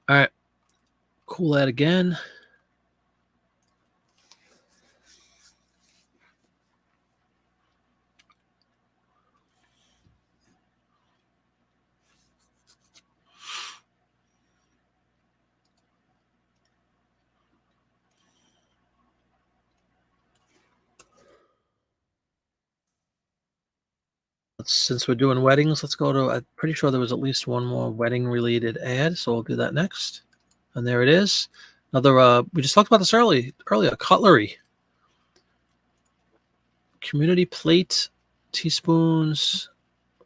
All right. Cool ad again. Since we're doing weddings, let's go to, I'm pretty sure there was at least one more wedding related ad. So we'll do that next. And there it is. Another, we just talked about this earlier, cutlery. Community plate, teaspoons,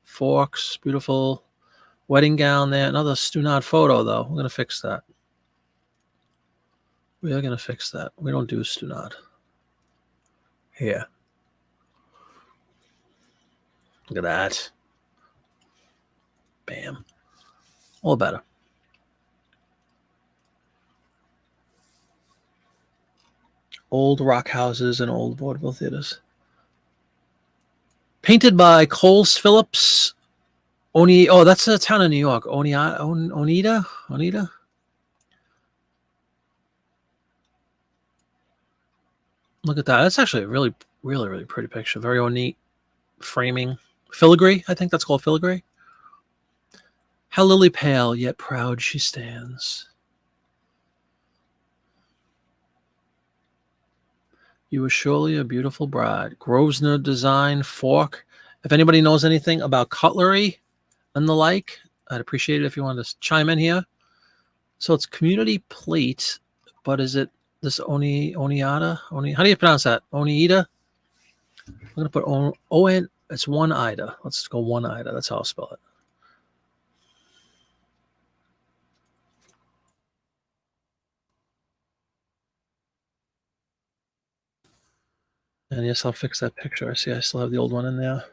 forks, beautiful wedding gown there. Another Stunad photo, though. We're going to fix that. We are going to fix that. We don't do Stunad. Here. Look at that. Bam. All better. Old rock houses and old vaudeville theaters. Painted by Coles Phillips. Oh, that's a town in New York. Oneida? Oneida? Look at that. That's actually a really, really, really pretty picture. Very ornate framing. Filigree, I think that's called filigree. How lily pale, yet proud she stands. You are surely a beautiful bride. Grosvenor design fork. If anybody knows anything about cutlery and the like, I'd appreciate it if you wanted to chime in here. So it's community plate, but is it this Oneida? How do you pronounce that? Oneida? I'm going to put O-N. It's Oneida. Let's go Oneida. That's how I'll spell it. And yes, I'll fix that picture. I see I still have the old one in there.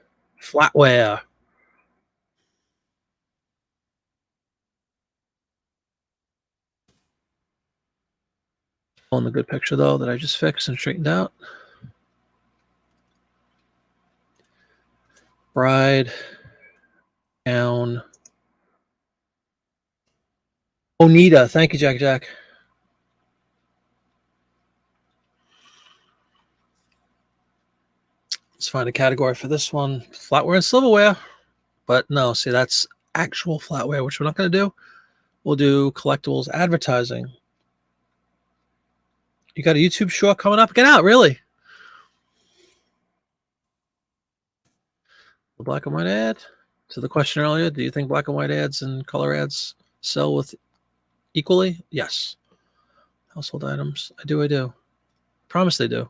Flatware. On the good picture, though, that I just fixed and straightened out. Bride. Gown. Oneida. Thank you, Jack. Let's find a category for this one. Flatware and silverware. But no, see, that's actual flatware, which we're not going to do. We'll do collectibles advertising. You got a YouTube short coming up? Get out, really? The black and white ad. To the question earlier, do you think black and white ads and color ads sell with equally? Yes. Household items. I do. Promise they do.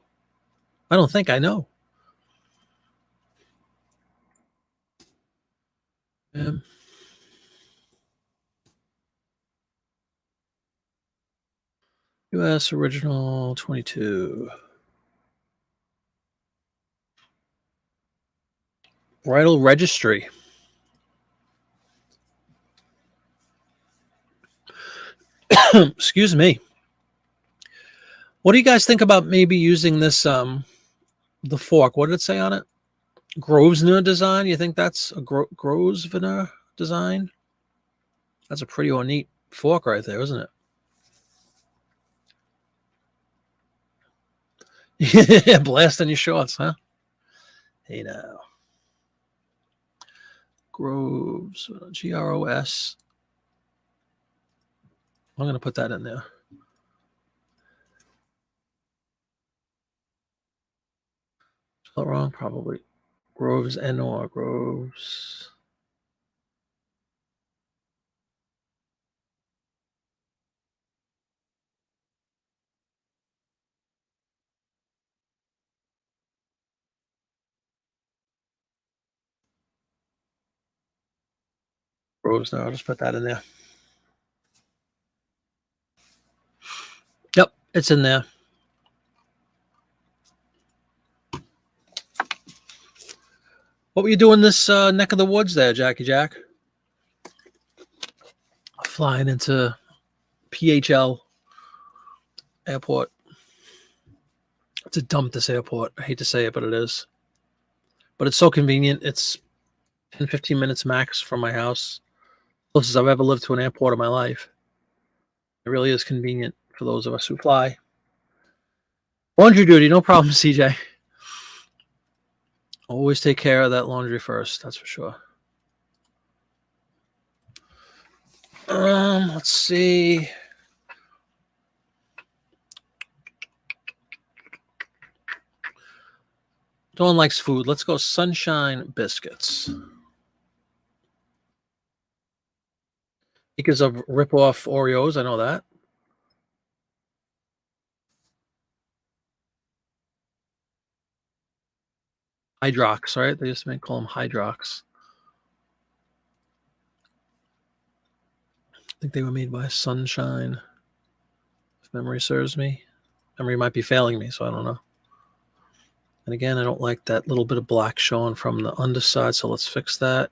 I don't think I know. US original 22. Bridal registry. Excuse me. What do you guys think about maybe using this the fork? What did it say on it? Grosvenor design. You think that's a Grosvenor design? That's a pretty ornate fork right there, isn't it? Yeah, blasting your shorts, huh? Hey now. Groves, Gros. I'm going to put that in there. Spell it wrong, probably. Groves N-O-R, Groves. Groves, no, I'll just put that in there. Yep, it's in there. What were you doing this neck of the woods there, Jackie Jack? Flying into PHL airport. It's a dump, this airport. I hate to say it, but it is. But it's so convenient. It's 10, 15 minutes max from my house. Closest I've ever lived to an airport in my life. It really is convenient for those of us who fly. Laundry duty, no problem, CJ. Always take care of that laundry first, that's for sure. Let's see. Dawn likes food. Let's go Sunshine Biscuits. Because of rip-off Oreos, I know that. Hydrox, right? They used to call them Hydrox. I think they were made by Sunshine, if memory serves me. Memory might be failing me, so I don't know. And again, I don't like that little bit of black showing from the underside, so let's fix that.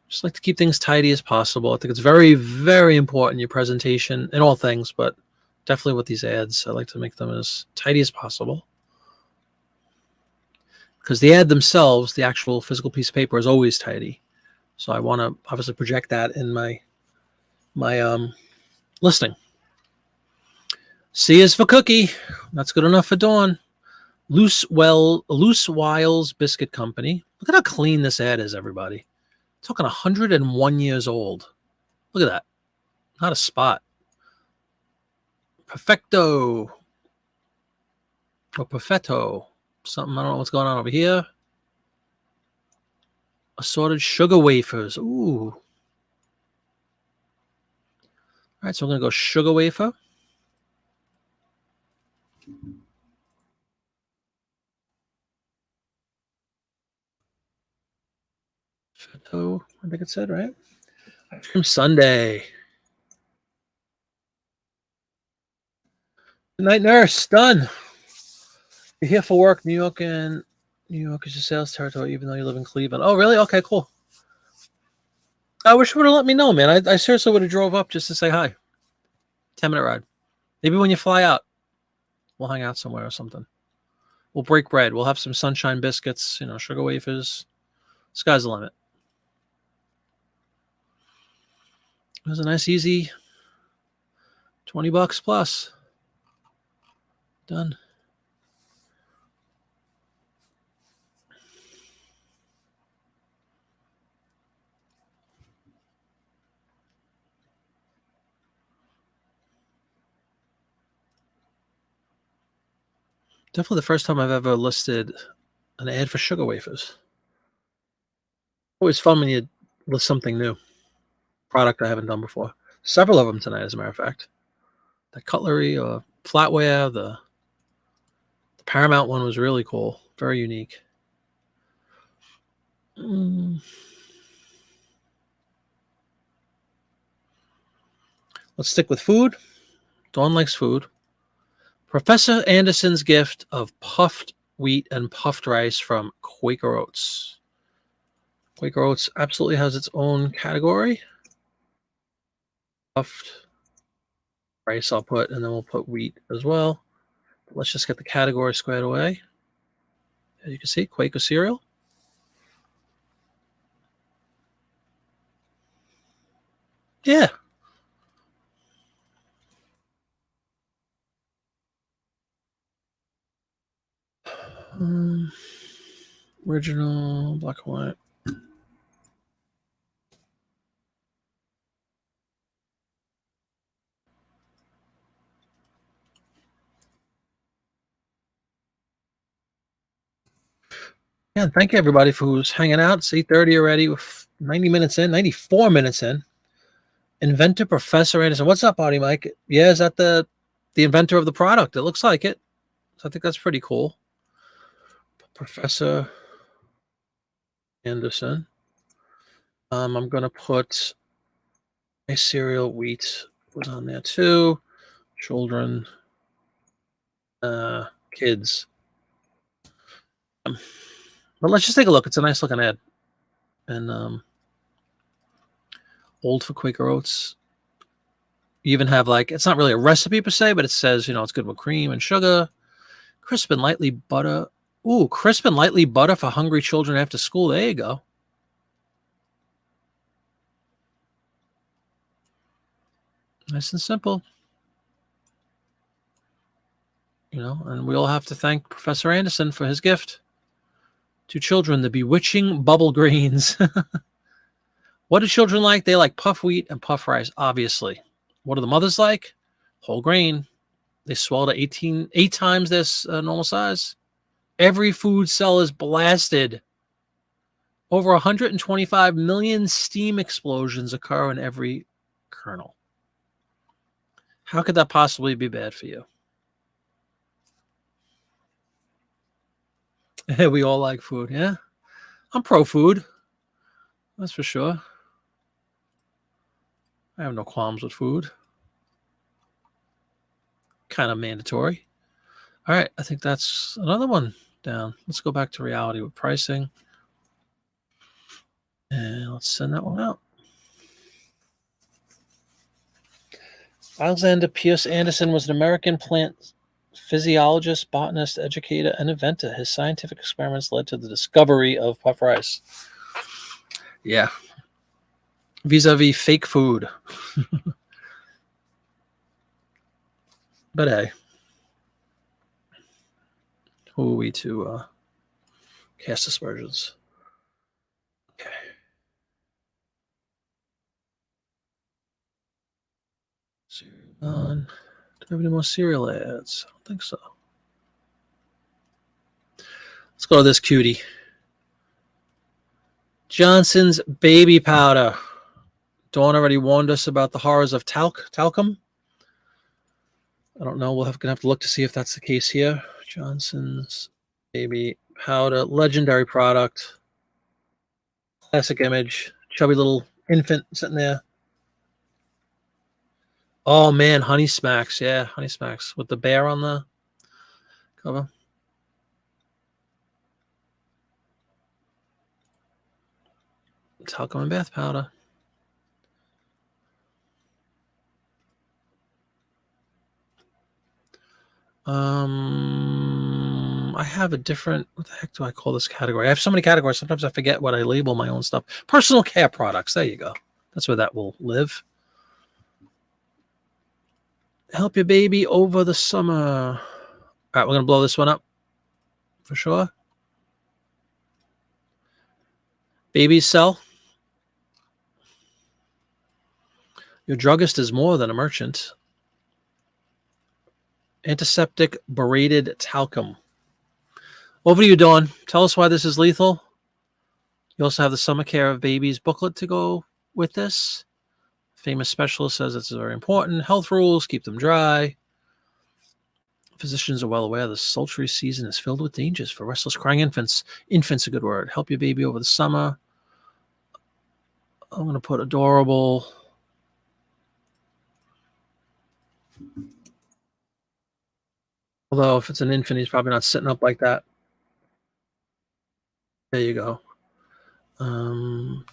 Just like to keep things tidy as possible. I think it's very, very important, your presentation in all things, but definitely with these ads, I like to make them as tidy as possible. Because the ad themselves, the actual physical piece of paper, is always tidy. So I want to obviously project that in my listing. C is for cookie. That's good enough for Dawn. Loose Wiles Biscuit Company. Look at how clean this ad is, everybody. Talking 101 years old. Look at that. Not a spot. Perfecto. Or Perfetto. Something, I don't know what's going on over here. Assorted sugar wafers. Ooh. All right, so we're going to go sugar wafer. Perfetto, I think it said, right? Ice cream sundae. Good night, nurse. Done. You're here for work. New York is your sales territory, even though you live in Cleveland. Oh, really? Okay, cool. I wish you would have let me know, man. I seriously would have drove up just to say hi. 10-minute ride. Maybe when you fly out, we'll hang out somewhere or something. We'll break bread. We'll have some sunshine biscuits, sugar wafers. Sky's the limit. It was a nice, easy $20 plus. Done. Definitely the first time I've ever listed an ad for sugar wafers. Always fun when you list something new. Product I haven't done before. Several of them tonight, as a matter of fact. The cutlery or flatware, the Paramount one was really cool. Very unique. Let's stick with food. Dawn likes food. Professor Anderson's gift of puffed wheat and puffed rice from Quaker Oats. Quaker Oats absolutely has its own category. Puffed rice I'll put, and then we'll put wheat as well. Let's just get the category squared away. As you can see, Quaker cereal. Yeah. Original, black and white. Yeah, thank you everybody for who's hanging out. It's 8:30 already. With 90 minutes in, 94 minutes in. Inventor Professor Anderson. What's up, Audie Mike? Yeah, is that the inventor of the product? It looks like it. So I think that's pretty cool. Professor Anderson. I'm gonna put my cereal wheat was on there too. Children, kids. But let's just take a look. It's a nice looking ad. And old for Quaker Oats. You even have it's not really a recipe per se, but it says, it's good with cream and sugar. Crisp and lightly butter. Ooh, crisp and lightly butter for hungry children after school. There you go. Nice and simple. And we all have to thank Professor Anderson for his gift to children, the bewitching bubble greens. What do children like? They like puff wheat and puff rice, obviously. What do the mothers like? Whole grain. They swell to 8 times this normal size. Every food cell is blasted. Over 125 million steam explosions occur in every kernel. How could that possibly be bad for you? We all like food, yeah? I'm pro food. That's for sure. I have no qualms with food. Kind of mandatory. All right, I think that's another one down. Let's go back to reality with pricing. And let's send that one out. Alexander Pierce Anderson was an American plant physiologist, botanist, educator, and inventor. His scientific experiments led to the discovery of puff rice. Yeah. Vis-a-vis fake food. But hey. Who are we to cast aspersions? Okay. Do we have any more cereal ads? I don't think so. Let's go to this cutie. Johnson's baby powder. Dawn already warned us about the horrors of talcum. I don't know. Gonna have to look to see if that's the case here. Johnson's baby powder, legendary product. Classic image. Chubby little infant sitting there. Oh man, Honey Smacks. Yeah, Honey Smacks with the bear on the cover. Talcum and bath powder. I have a different, what the heck do I call this category? I have so many categories. Sometimes I forget what I label my own stuff. Personal care products. There you go. That's where that will live. Help your baby over the summer. All right, we're going to blow this one up for sure. Babies sell. Your druggist is more than a merchant. Antiseptic berated talcum. Over to you, Dawn. Tell us why this is lethal. You also have the Summer Care of Babies booklet to go with this. Famous specialist says it's very important. Health rules, keep them dry. Physicians are well aware the sultry season is filled with dangers for restless crying infants. Infant's a good word. Help your baby over the summer. I'm going to put adorable. Although if it's an infant, he's probably not sitting up like that. There you go.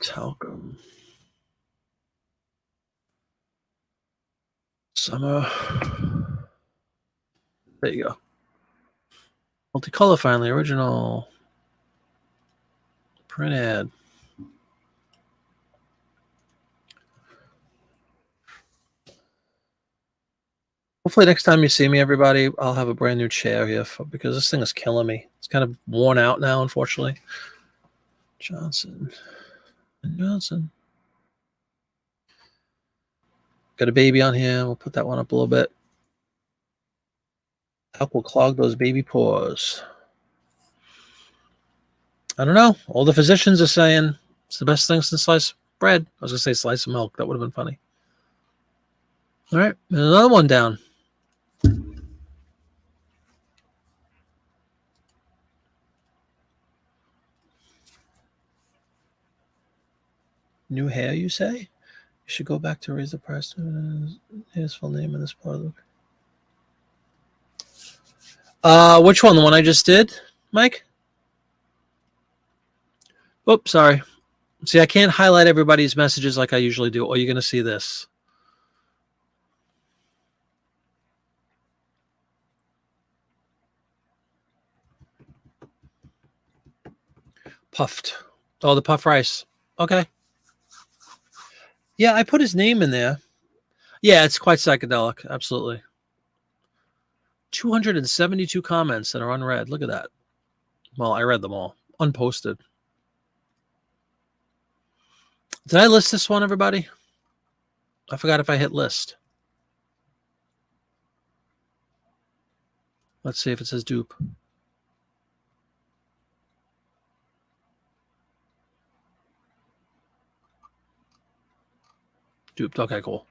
Talcum. Summer. There you go. Multicolor finally. Original. Print ad. Hopefully next time you see me, everybody, I'll have a brand new chair here because this thing is killing me. It's kind of worn out now, unfortunately. Johnson. Got a baby on here. We'll put that one up a little bit. Talc will clog those baby pores. I don't know. All the physicians are saying it's the best thing since sliced bread. I was going to say slice of milk. That would have been funny. All right. There's another one down. New hair, you say? You should go back to raise the price. His full name in this part of the... which one? The one I just did, Mike? Oops, sorry. See, I can't highlight everybody's messages like I usually do, or you're going to see this. Puffed. Oh, the puff rice. Okay. Yeah, I put his name in there. Yeah, it's quite psychedelic. Absolutely. 272 comments that are unread. Look at that. Well, I read them all. Unposted. Did I list this one, everybody? I forgot if I hit list. Let's see if it says dupe. Duped. Okay, cool.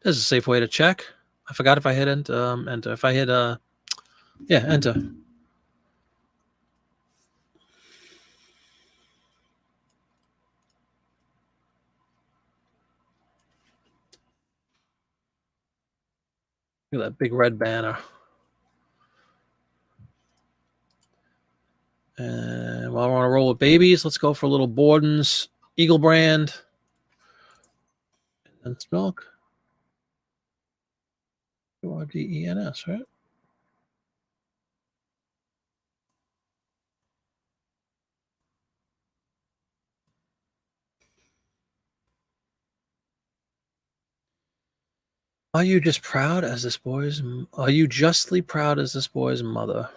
This is a safe way to check. I forgot if I hit enter. If I hit yeah, enter. Look at that big red banner. And while we're on a roll with babies, let's go for a little Borden's Eagle brand. And it's milk. Urdens, right? Are you just proud as this boy's? Are you justly proud as this boy's mother?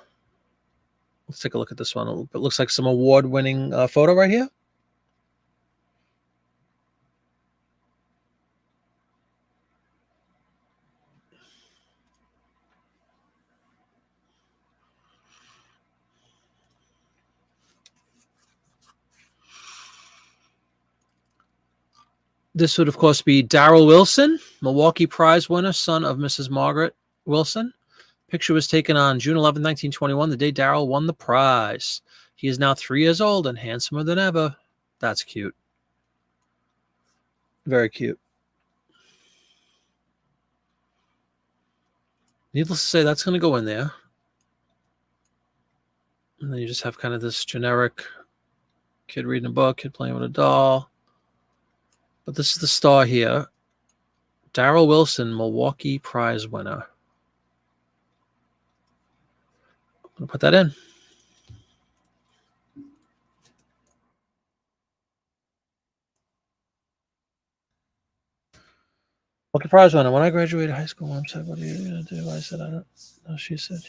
Let's take a look at this one. It looks like some award-winning photo right here. This would, of course, be Darrell Wilson, Milwaukee Prize winner, son of Mrs. Margaret Wilson. Picture was taken on June 11, 1921, the day Darrell won the prize. He is now 3 years old and handsomer than ever. That's cute. Very cute. Needless to say, that's going to go in there. And then you just have kind of this generic kid reading a book, kid playing with a doll. But this is the star here. Darrell Wilson, Milwaukee Prize winner. I'm going to put that in. Milwaukee Prize winner. When I graduated high school, Mom said, "What are you going to do?" I said, "I don't know." She said,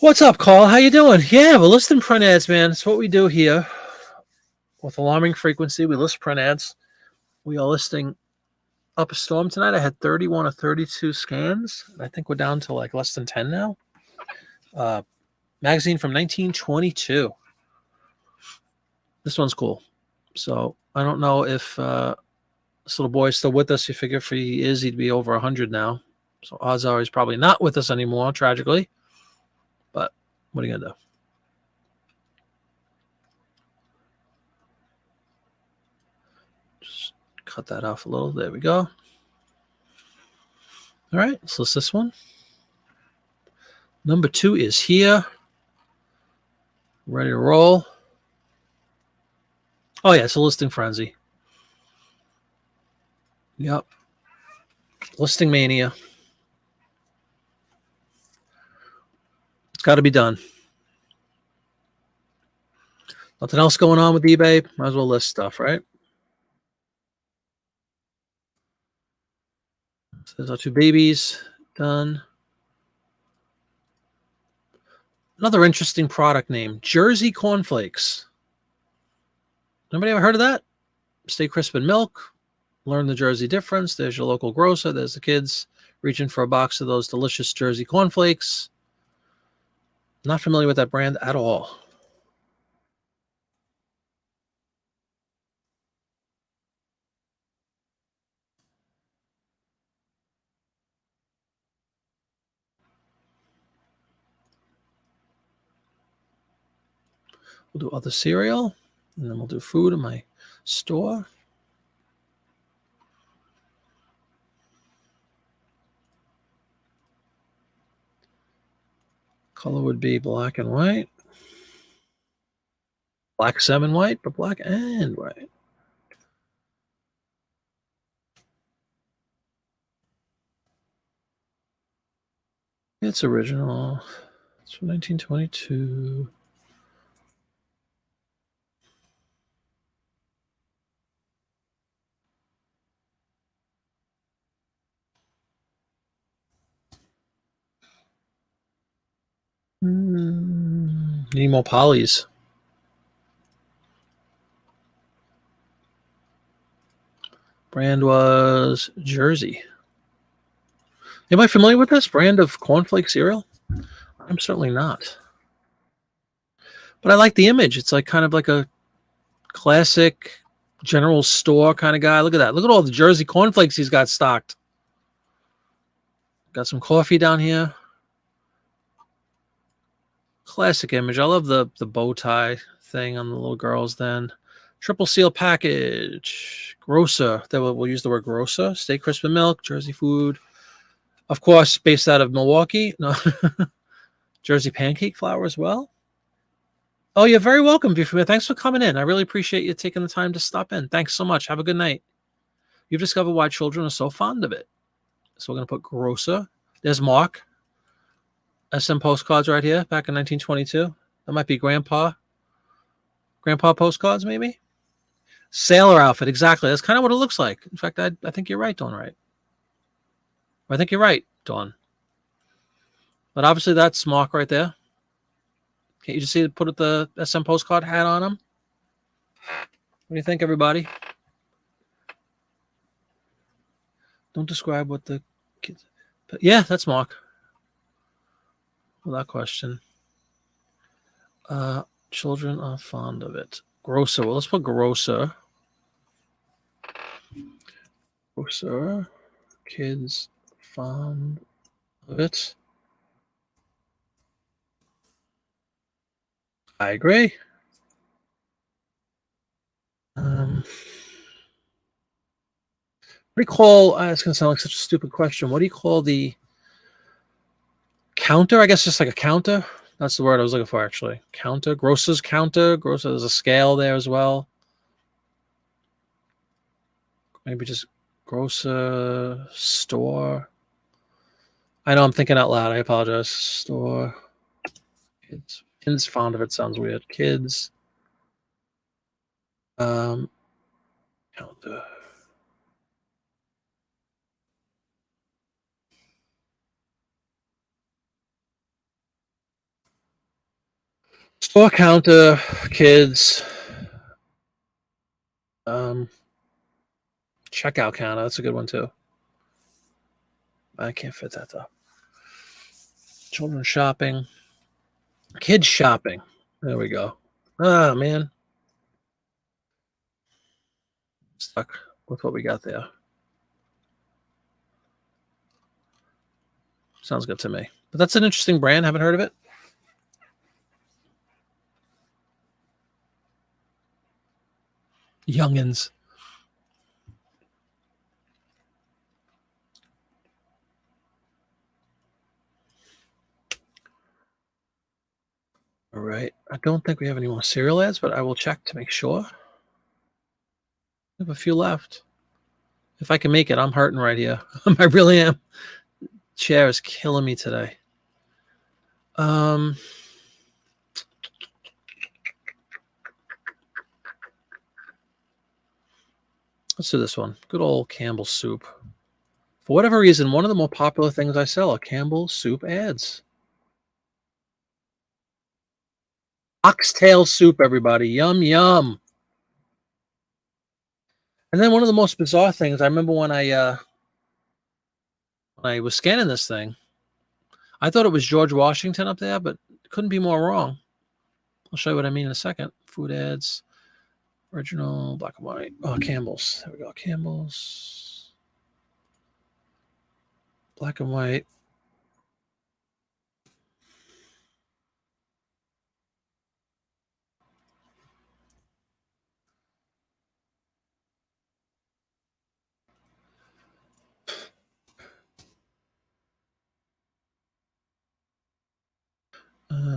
"What's up, Carl? How you doing?" Yeah, we're listing print ads, man. It's what we do here. With alarming frequency, we list print ads. We are listing up a storm tonight. I had 31 or 32 scans. I think we're down to like less than 10 now. Magazine from 1922. This one's cool. So I don't know if this little boy is still with us. You figure if he is, he'd be over 100 now. So odds are he's probably not with us anymore, tragically. But what are you going to do? Just cut that off a little. There we go. All right, let's list this one. Number 2 is here. Ready to roll. Oh, yeah, it's a listing frenzy. Yep. Listing mania. It's got to be done. Nothing else going on with eBay. Might as well list stuff, right? So there's our 2 babies done. Another interesting product name, Jersey Cornflakes. Nobody ever heard of that? Stay crisp in milk. Learn the Jersey difference. There's your local grocer. There's the kids reaching for a box of those delicious Jersey Cornflakes. Not familiar with that brand at all. We'll do other cereal, and then we'll do food in my store. Color would be black and white. Black 7 white, but black and white. It's original. It's from 1922. Need more polys. Brand was Jersey. Am I familiar with this brand of cornflake cereal? I'm certainly not. But I like the image. It's like kind of like a classic general store kind of guy. Look at that. Look at all the Jersey cornflakes he's got stocked. Got some coffee down here. Classic image. I love the bow tie thing on the little girls then. Triple seal package. Grocer. We'll use the word grocer. Stay crisp and milk. Jersey food. Of course, based out of Milwaukee. No. Jersey pancake flour as well. Oh, you're very welcome. Thanks for coming in. I really appreciate you taking the time to stop in. Thanks so much. Have a good night. You've discovered why children are so fond of it. So we're going to put grocer. There's Mark. SM postcards right here, back in 1922. That might be Grandpa postcards, maybe. Sailor outfit, exactly. That's kind of what it looks like. In fact, I think you're right, Dawn. Right? I think you're right, Dawn. But obviously, that's Mark right there. Can't you just see put the SM postcard hat on him? What do you think, everybody? Don't describe what the kids. But yeah, that's Mark. Without question. Children are fond of it. Grocer. Well, let's put grocer. Grocer. Kids fond of it. I agree. What do you call? It's going to sound like such a stupid question. What do you call the counter? I guess just like a counter. That's the word I was looking for, actually. Counter. Grocer's counter. Grocer. There's a scale there as well. Maybe just grocer store. I know I'm thinking out loud. I apologize. Store. Kids fond of it sounds weird. Kids. Counter. Store counter. Kids. Checkout counter. That's a good one too. I can't fit that though. Children shopping. Kids shopping. There we go. Oh man. Stuck with what we got there. Sounds good to me. But that's an interesting brand. Haven't heard of it. Youngins. All right. I don't think we have any more cereal ads, but I will check to make sure. We have a few left. If I can make it, I'm hurting right here. I really am. Chair is killing me today. Let's do this one. Good old Campbell soup. For whatever reason, one of the more popular things I sell are Campbell soup ads. Oxtail soup, everybody. Yum, yum. And then one of the most bizarre things, I remember when I was scanning this thing, I thought it was George Washington up there, but it couldn't be more wrong. I'll show you what I mean in a second. Food ads, original, black and white. Oh, Campbell's. There we go. Campbell's. Black and white.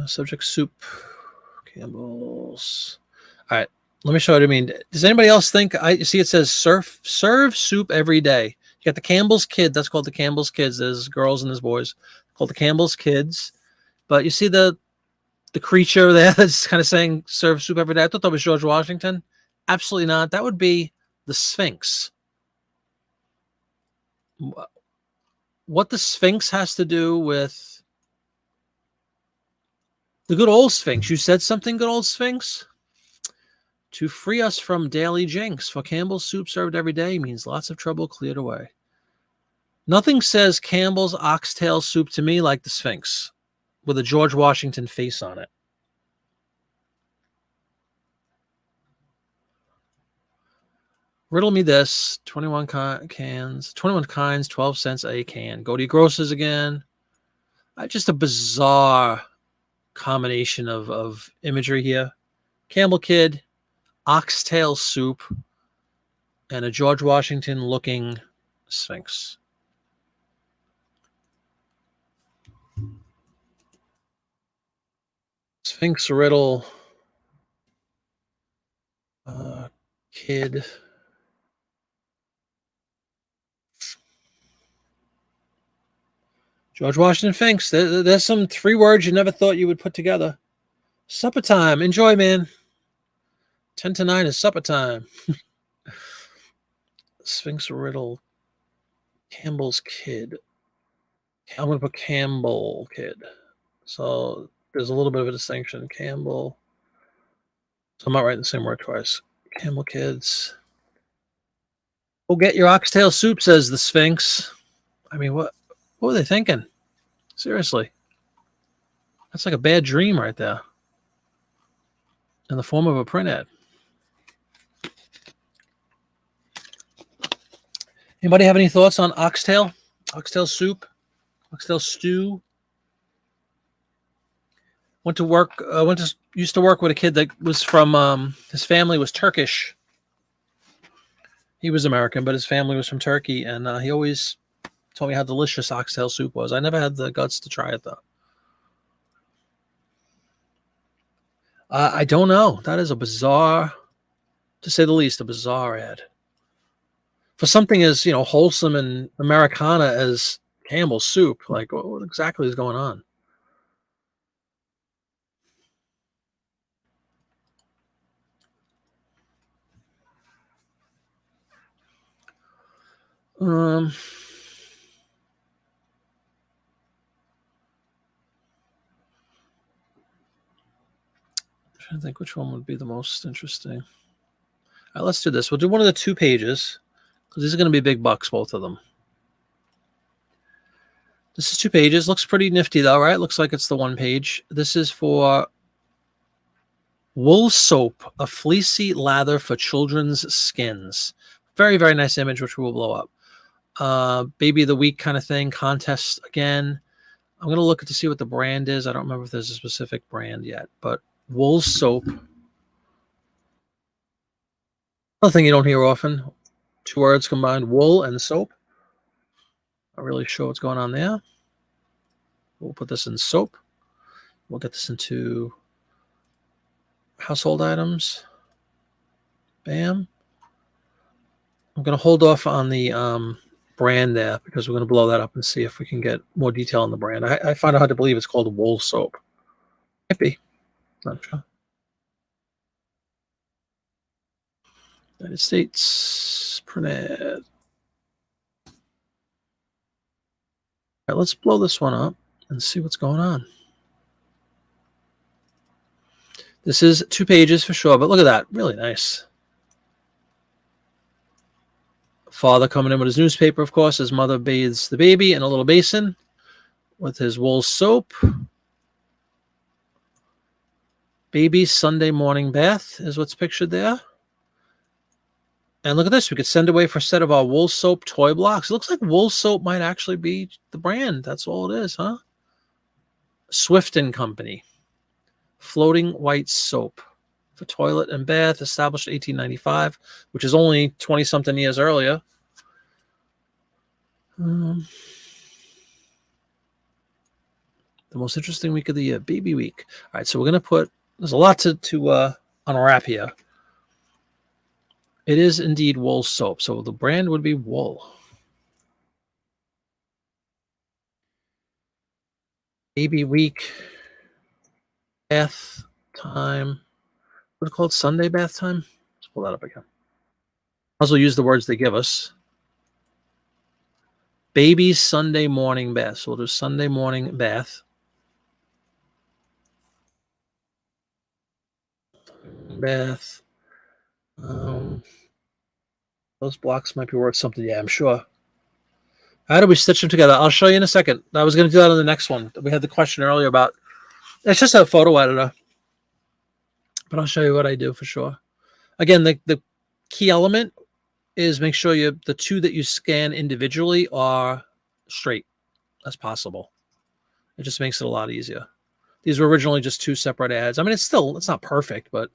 Subject soup. Campbell's. All right. Let me show you what I mean. Does anybody else think? You see it says serve soup every day. You got the Campbell's Kid. That's called the Campbell's Kids. There's girls and there's boys. Called the Campbell's Kids. But you see the creature there that's kind of saying serve soup every day. I thought that was George Washington. Absolutely not. That would be the Sphinx. What the Sphinx has to do with the good old Sphinx. You said something, good old Sphinx? To free us from daily jinx, for Campbell's soup served every day means lots of trouble cleared away. Nothing says Campbell's oxtail soup to me like the Sphinx with a George Washington face on it. Riddle me this. 21 cans, 21 kinds, 12 cents a can. Go to your grocers again. Just a bizarre combination of imagery here. Campbell Kid, oxtail soup, and a George Washington looking Sphinx. Sphinx riddle. Kid. George Washington Sphinx. There's some 3 words you never thought you would put together. Supper time. Enjoy, man. 10 to 9 is supper time. Sphinx riddle. Campbell's kid. I'm going to put Campbell kid. So there's a little bit of a distinction. Campbell. So I'm not writing the same word twice. Campbell kids. Go get your oxtail soup, says the Sphinx. I mean, what were they thinking? Seriously. That's like a bad dream right there. In the form of a print ad. Anybody have any thoughts on oxtail? Oxtail soup? Oxtail stew? Used to work with a kid that was from, his family was Turkish. He was American, but his family was from Turkey, and he always told me how delicious oxtail soup was. I never had the guts to try it, though. I don't know. That is a bizarre, to say the least, a bizarre ad. For something as, wholesome and Americana as Campbell's soup, like, what exactly is going on? I'm trying to think which one would be the most interesting. All right, let's do this. We'll do one of the 2 pages, because these are going to be big bucks, both of them. This is 2 pages. Looks pretty nifty, though, right? Looks like it's the 1 page. This is for wool soap, a fleecy lather for children's skins. Very, very nice image, which we will blow up. Baby of the week kind of thing. Contest again. I'm going to look to see what the brand is. I don't remember if there's a specific brand yet, but wool soap. Another thing you don't hear often. 2 words combined, wool and soap. Not really sure what's going on there. We'll put this in soap. We'll get this into household items. Bam. I'm going to hold off on the brand there, because we're going to blow that up and see if we can get more detail on the brand. I find it hard to believe it's called wool soap. Might be. Not sure. United States print ad. All right, let's blow this one up and see what's going on. This is 2 pages for sure, but look at that. Really nice. Father coming in with his newspaper, of course. His mother bathes the baby in a little basin with his wool soap. Baby's Sunday morning bath is what's pictured there. And look at this. We could send away for a set of our wool soap toy blocks. It looks like wool soap might actually be the brand. That's all it is, huh? Swift and Company. Floating white soap for toilet and bath, established 1895, which is only 20-something years earlier. The most interesting week of the year, baby week. All right, so we're going to put, there's a lot to unwrap here. It is indeed wool soap. So the brand would be wool. Baby week. Bath time. What is it called? Sunday bath time? Let's pull that up again. Also use the words they give us. Baby Sunday morning bath. So we'll do Sunday morning bath. Bath. Those blocks might be worth something. Yeah, I'm sure. How do we stitch them together? I'll show you in a second. I was going to do that on the next one. We had the question earlier about, it's just a photo editor, but I'll show you what I do for sure. Again, the key element is make sure the 2 that you scan individually are straight as possible. It just makes it a lot easier. These were originally just 2 separate ads. I mean, it's not perfect, but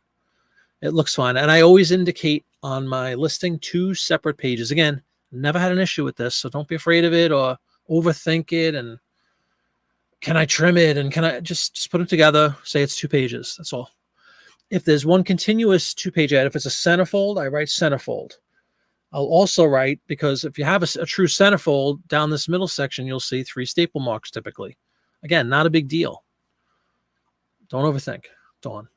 it looks fine. And I always indicate on my listing 2 separate pages. Again, never had an issue with this, so don't be afraid of it or overthink it. And can I trim it? And can I just put it together, say it's 2 pages. That's all. If there's one continuous 2-page ad, if it's a centerfold, I write centerfold. I'll also write, because if you have a true centerfold, down this middle section, you'll see 3 staple marks typically. Again, not a big deal. Don't overthink, Dawn.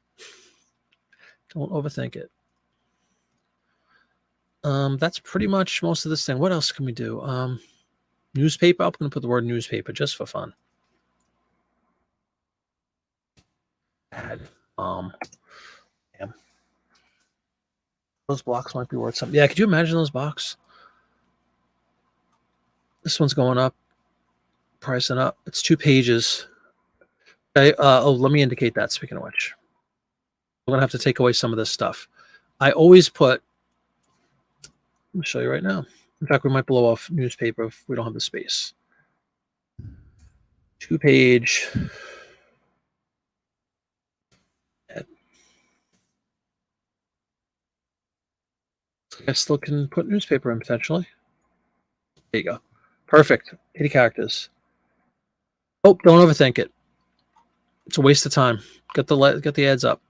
Don't overthink it. That's pretty much most of this thing. What else can we do? Newspaper. I'm going to put the word newspaper just for fun. Ad. Damn. Those blocks might be worth something. Yeah, could you imagine those blocks? This one's going up, pricing up. It's 2 pages. Okay. Let me indicate that. Speaking of which, I'm gonna have to take away some of this stuff. I always put. Let me show you right now. In fact, we might blow off newspaper if we don't have the space. 2-page. I still can put newspaper in potentially. There you go. Perfect. 80 characters. Oh, don't overthink it. It's a waste of time. Get the ads up.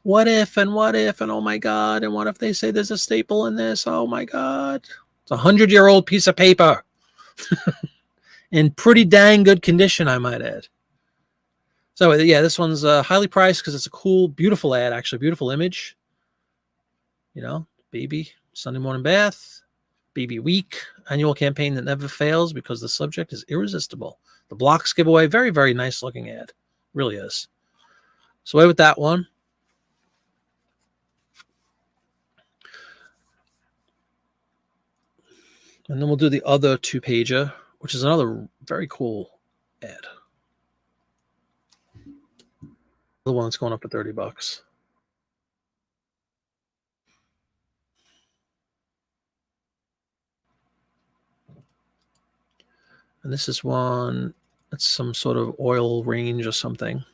What if and oh my God, and what if they say there's a staple in this? Oh my God. It's a 100-year-old piece of paper. In pretty dang good condition, I might add. So yeah, this one's highly priced because it's a cool, beautiful ad, actually. Beautiful image. You know, baby, Sunday morning bath, baby week, annual campaign that never fails because the subject is irresistible. The blocks giveaway, very, very nice looking ad. Really is. So away with that one. And then we'll do the other 2-pager, which is another very cool ad. The one that's going up at $30. And this is one, it's some sort of oil range or something.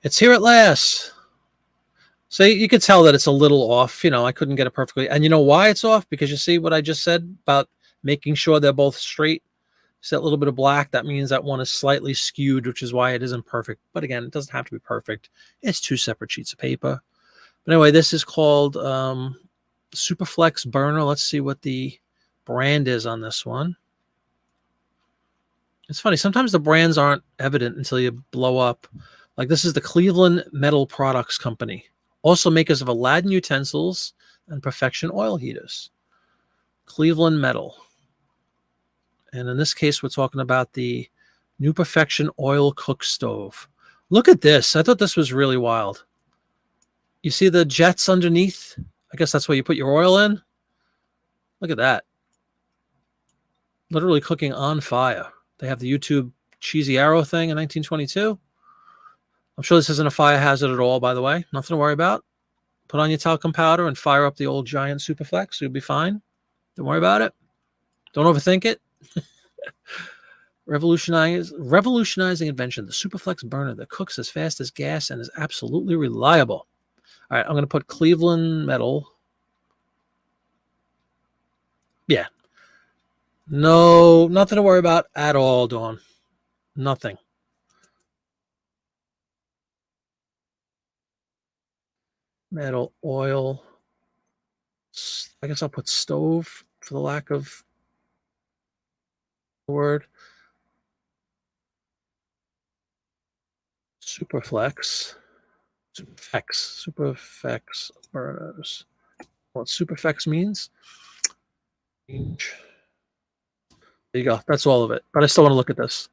It's here at last. So you could tell that it's a little off. You know, I couldn't get it perfectly. And you know why it's off? Because you see what I just said about making sure they're both straight. See that little bit of black? That means that one is slightly skewed, which is why it isn't perfect. But again, it doesn't have to be perfect. It's 2 separate sheets of paper. But anyway, this is called Superflex Burner. Let's see what the brand is on this one. It's funny. Sometimes the brands aren't evident until you blow up. Like this is the Cleveland Metal Products Company. Also makers of Aladdin utensils and Perfection oil heaters. Cleveland Metal. And in this case, we're talking about the new Perfection oil cook stove. Look at this. I thought this was really wild. You see the jets underneath? I guess that's where you put your oil in. Look at that. Literally cooking on fire. They have the YouTube cheesy arrow thing in 1922. I'm sure this isn't a fire hazard at all, by the way. Nothing to worry about. Put on your talcum powder and fire up the old giant Superflex. You'll be fine. Don't worry about it. Don't overthink it. Revolutionizing invention. The Superflex burner that cooks as fast as gas and is absolutely reliable. All right, I'm going to put Cleveland Metal. Yeah. No, nothing to worry about at all, Dawn. Nothing. Metal, oil. I guess I'll put stove for the lack of the word. Superflex. Superflex burners. What Superflex means? There you go. That's all of it. But I still want to look at this.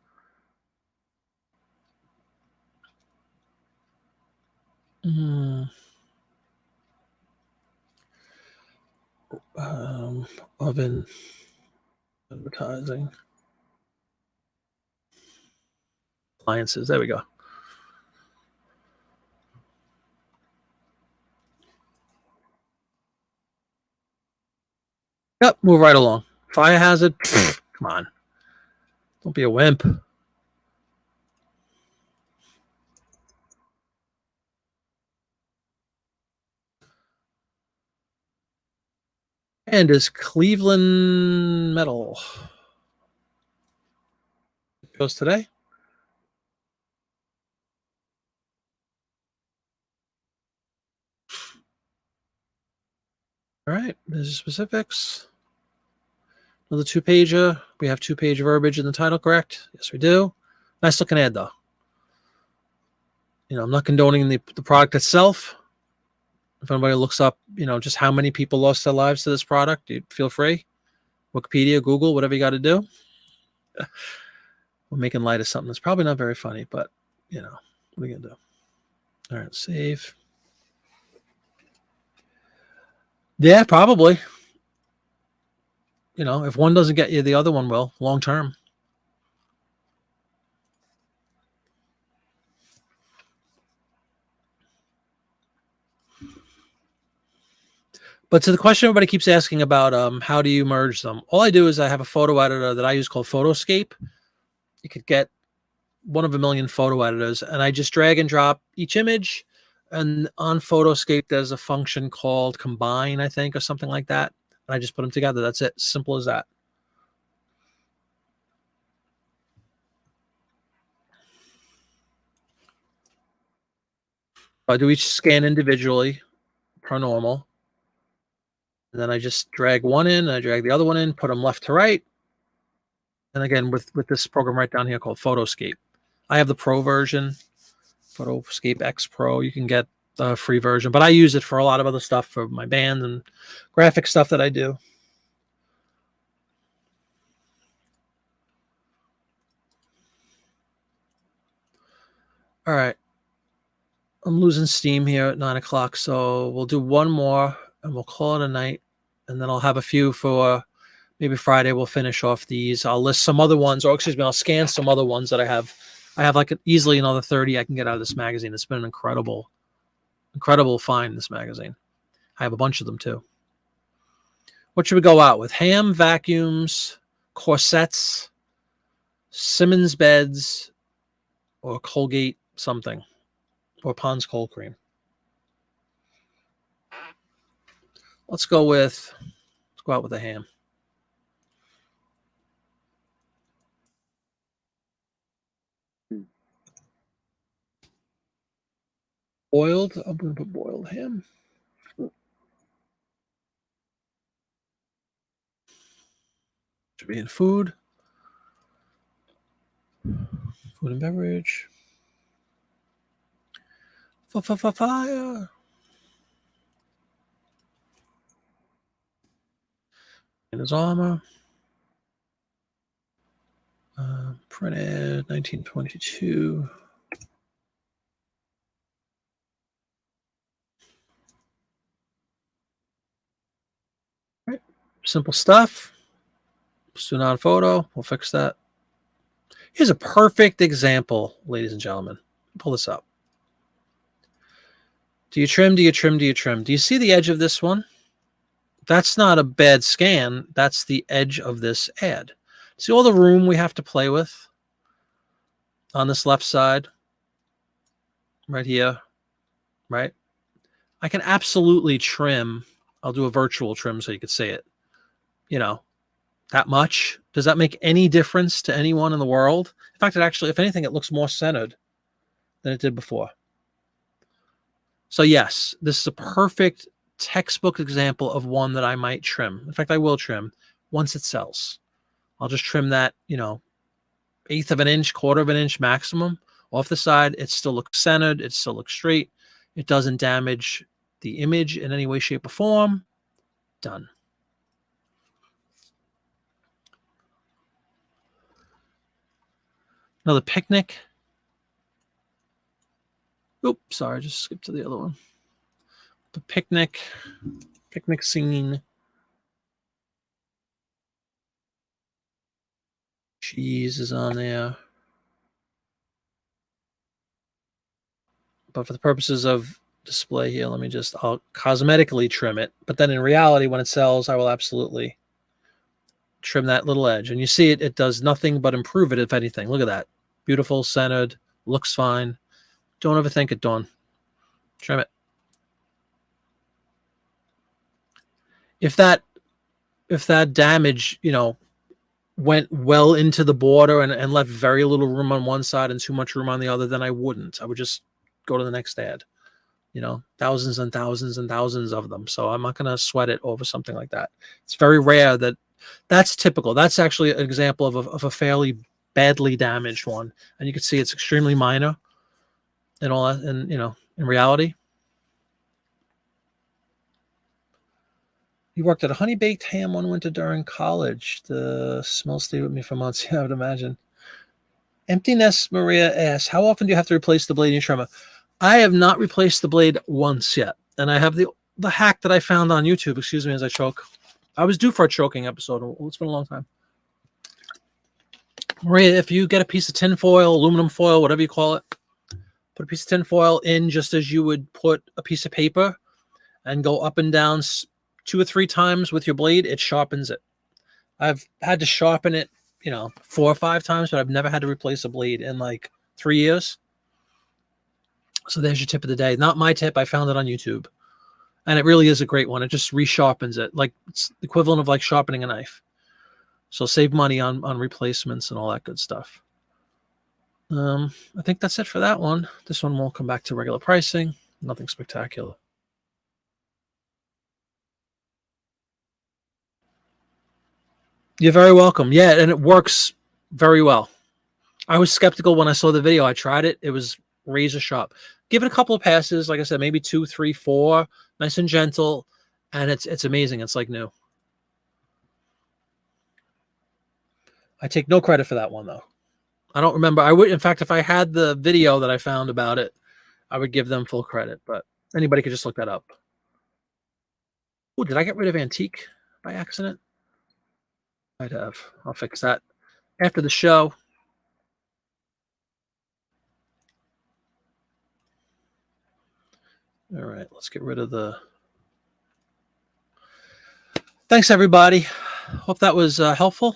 Oven advertising. Appliances. There we go. Yep, move right along. Fire hazard. Come on. Don't be a wimp. And is Cleveland Metal. It goes today. All right, there's the specifics. Another 2-pager. We have 2-page verbiage in the title, correct? Yes, we do. Nice looking ad, though. I'm not condoning the product itself. If anybody looks up, just how many people lost their lives to this product, you feel free. Wikipedia, Google, whatever you got to do. We're making light of something that's probably not very funny, but, what are you going to do? All right, save. Yeah, probably. If one doesn't get you, the other one will, long term. But to the question everybody keeps asking about, how do you merge them? All I do is I have a photo editor that I use called Photoscape. You could get one of a million photo editors, and I just drag and drop each image. And on Photoscape, there's a function called combine, I think, or something like that. And I just put them together. That's it. Simple as that. I do each scan individually per normal. And then I just drag one in, and I drag the other one in, put them left to right. And again, with this program right down here called Photoscape. I have the Pro version, Photoscape X Pro. You can get the free version, but I use it for a lot of other stuff for my band and graphic stuff that I do. All right. I'm losing steam here at 9 o'clock, so we'll do one more and we'll call it a night. And then I'll have a few for maybe Friday. We'll finish off these. I'll list some other ones, or excuse me, I'll scan some other ones that I have. I have like easily another 30 I can get out of this magazine. It's been an incredible find, this magazine. I have a bunch of them too. What should we go out with? Ham vacuums, corsets, Simmons beds, or Colgate something, or Pond's cold cream. Let's go out with the ham. Boiled. I'm going to put boiled ham. Should be in food. Food and beverage. Fire. In his armor. Printed 1922. Right. Simple stuff. Just do not photo. We'll fix that. Here's a perfect example, ladies and gentlemen. Pull this up. Do you trim? Do you trim? Do you trim? Do you see the edge of this one? That's not a bad scan. That's the edge of this ad. See all the room we have to play with on this left side? Right here. Right? I can absolutely trim. I'll do a virtual trim so you could see it. That much. Does that make any difference to anyone in the world? In fact, it actually, if anything, it looks more centered than it did before. So yes, this is a perfect textbook example of one that I might trim. In fact, I will trim once it sells. I'll just trim that, 1/8 of an inch, 1/4 of an inch maximum off the side. It still looks centered. It still looks straight. It doesn't damage the image in any way, shape, or form. Done. Another picnic. Oops, sorry, just skipped to the other one. The picnic scene. Cheese is on there. But for the purposes of display here, I'll cosmetically trim it. But then in reality, when it sells, I will absolutely trim that little edge. And you see it does nothing but improve it, if anything. Look at that. Beautiful, centered, looks fine. Don't overthink it, Dawn. Trim it. If that damage, went well into the border and left very little room on one side and too much room on the other, then I wouldn't. I would just go to the next ad. thousands and thousands and thousands of them. So I'm not going to sweat it over something like that. It's very rare that's typical. That's actually an example of a fairly badly damaged one. And you can see it's extremely minor and all that. And, in reality, he worked at a honey baked ham one winter during college. The smell stayed with me for months. Yeah, I would imagine. Empty Nest Maria asks, how often do you have to replace the blade in your trimmer? I have not replaced the blade once yet. And I have the hack that I found on YouTube. Excuse me as I choke. I was due for a choking episode. It's been a long time. Maria, if you get a piece of tin foil, aluminum foil, whatever you call it, put a piece of tin foil in just as you would put a piece of paper and go up and down 2 or 3 times with your blade, it sharpens it. I've had to sharpen it, 4 or 5 times, but I've never had to replace a blade in like 3 years. So there's your tip of the day. Not my tip. I found it on YouTube. And it really is a great one. It just resharpens it. Like it's the equivalent of like sharpening a knife. So save money on replacements and all that good stuff. I think that's it for that one. This one won't come back to regular pricing. Nothing spectacular. You're very welcome. Yeah, and it works very well. I was skeptical when I saw the video. I tried it. It was razor sharp. Give it a couple of passes. Like I said, maybe 2, 3, 4. Nice and gentle. And it's amazing. It's like new. I take no credit for that one, though. I don't remember. I would, in fact, if I had the video that I found about it, I would give them full credit. But anybody could just look that up. Oh, did I get rid of antique by accident? I'd have. I'll fix that after the show. All right, let's get rid of the... Thanks, everybody. Hope that was helpful.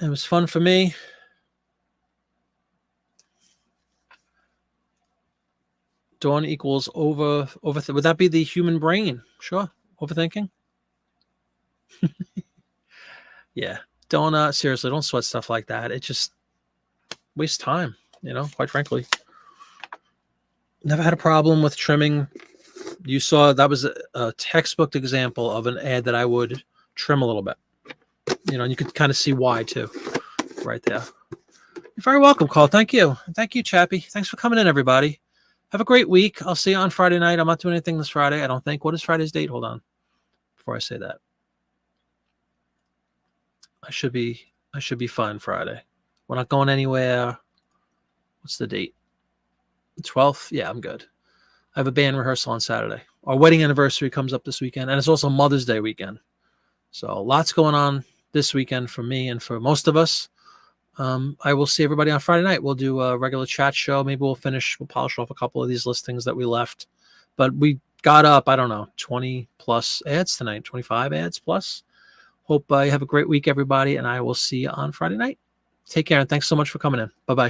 It was fun for me. Dawn equals over. Would that be the human brain? Sure. Overthinking. Yeah. Don't seriously, don't sweat stuff like that. It just wastes time, quite frankly. Never had a problem with trimming. You saw that was a textbook example of an ad that I would trim a little bit. And you could kind of see why too, right there. You're very welcome, Carl. Thank you. Thank you, Chappie. Thanks for coming in, everybody. Have a great week. I'll see you on Friday night. I'm not doing anything this Friday, I don't think. What is Friday's date? Hold on. Before I say that. I should be fine Friday. We're not going anywhere. What's the date? The 12th? Yeah, I'm good. I have a band rehearsal on Saturday. Our wedding anniversary comes up this weekend, and it's also Mother's Day weekend. So lots going on this weekend for me and for most of us. I will see everybody on Friday night. We'll do a regular chat show. Maybe we'll polish off a couple of these listings that we left. But we got up, I don't know, 20 plus ads tonight, 25 ads plus. Hope you have a great week, everybody, and I will see you on Friday night. Take care, and thanks so much for coming in. Bye-bye.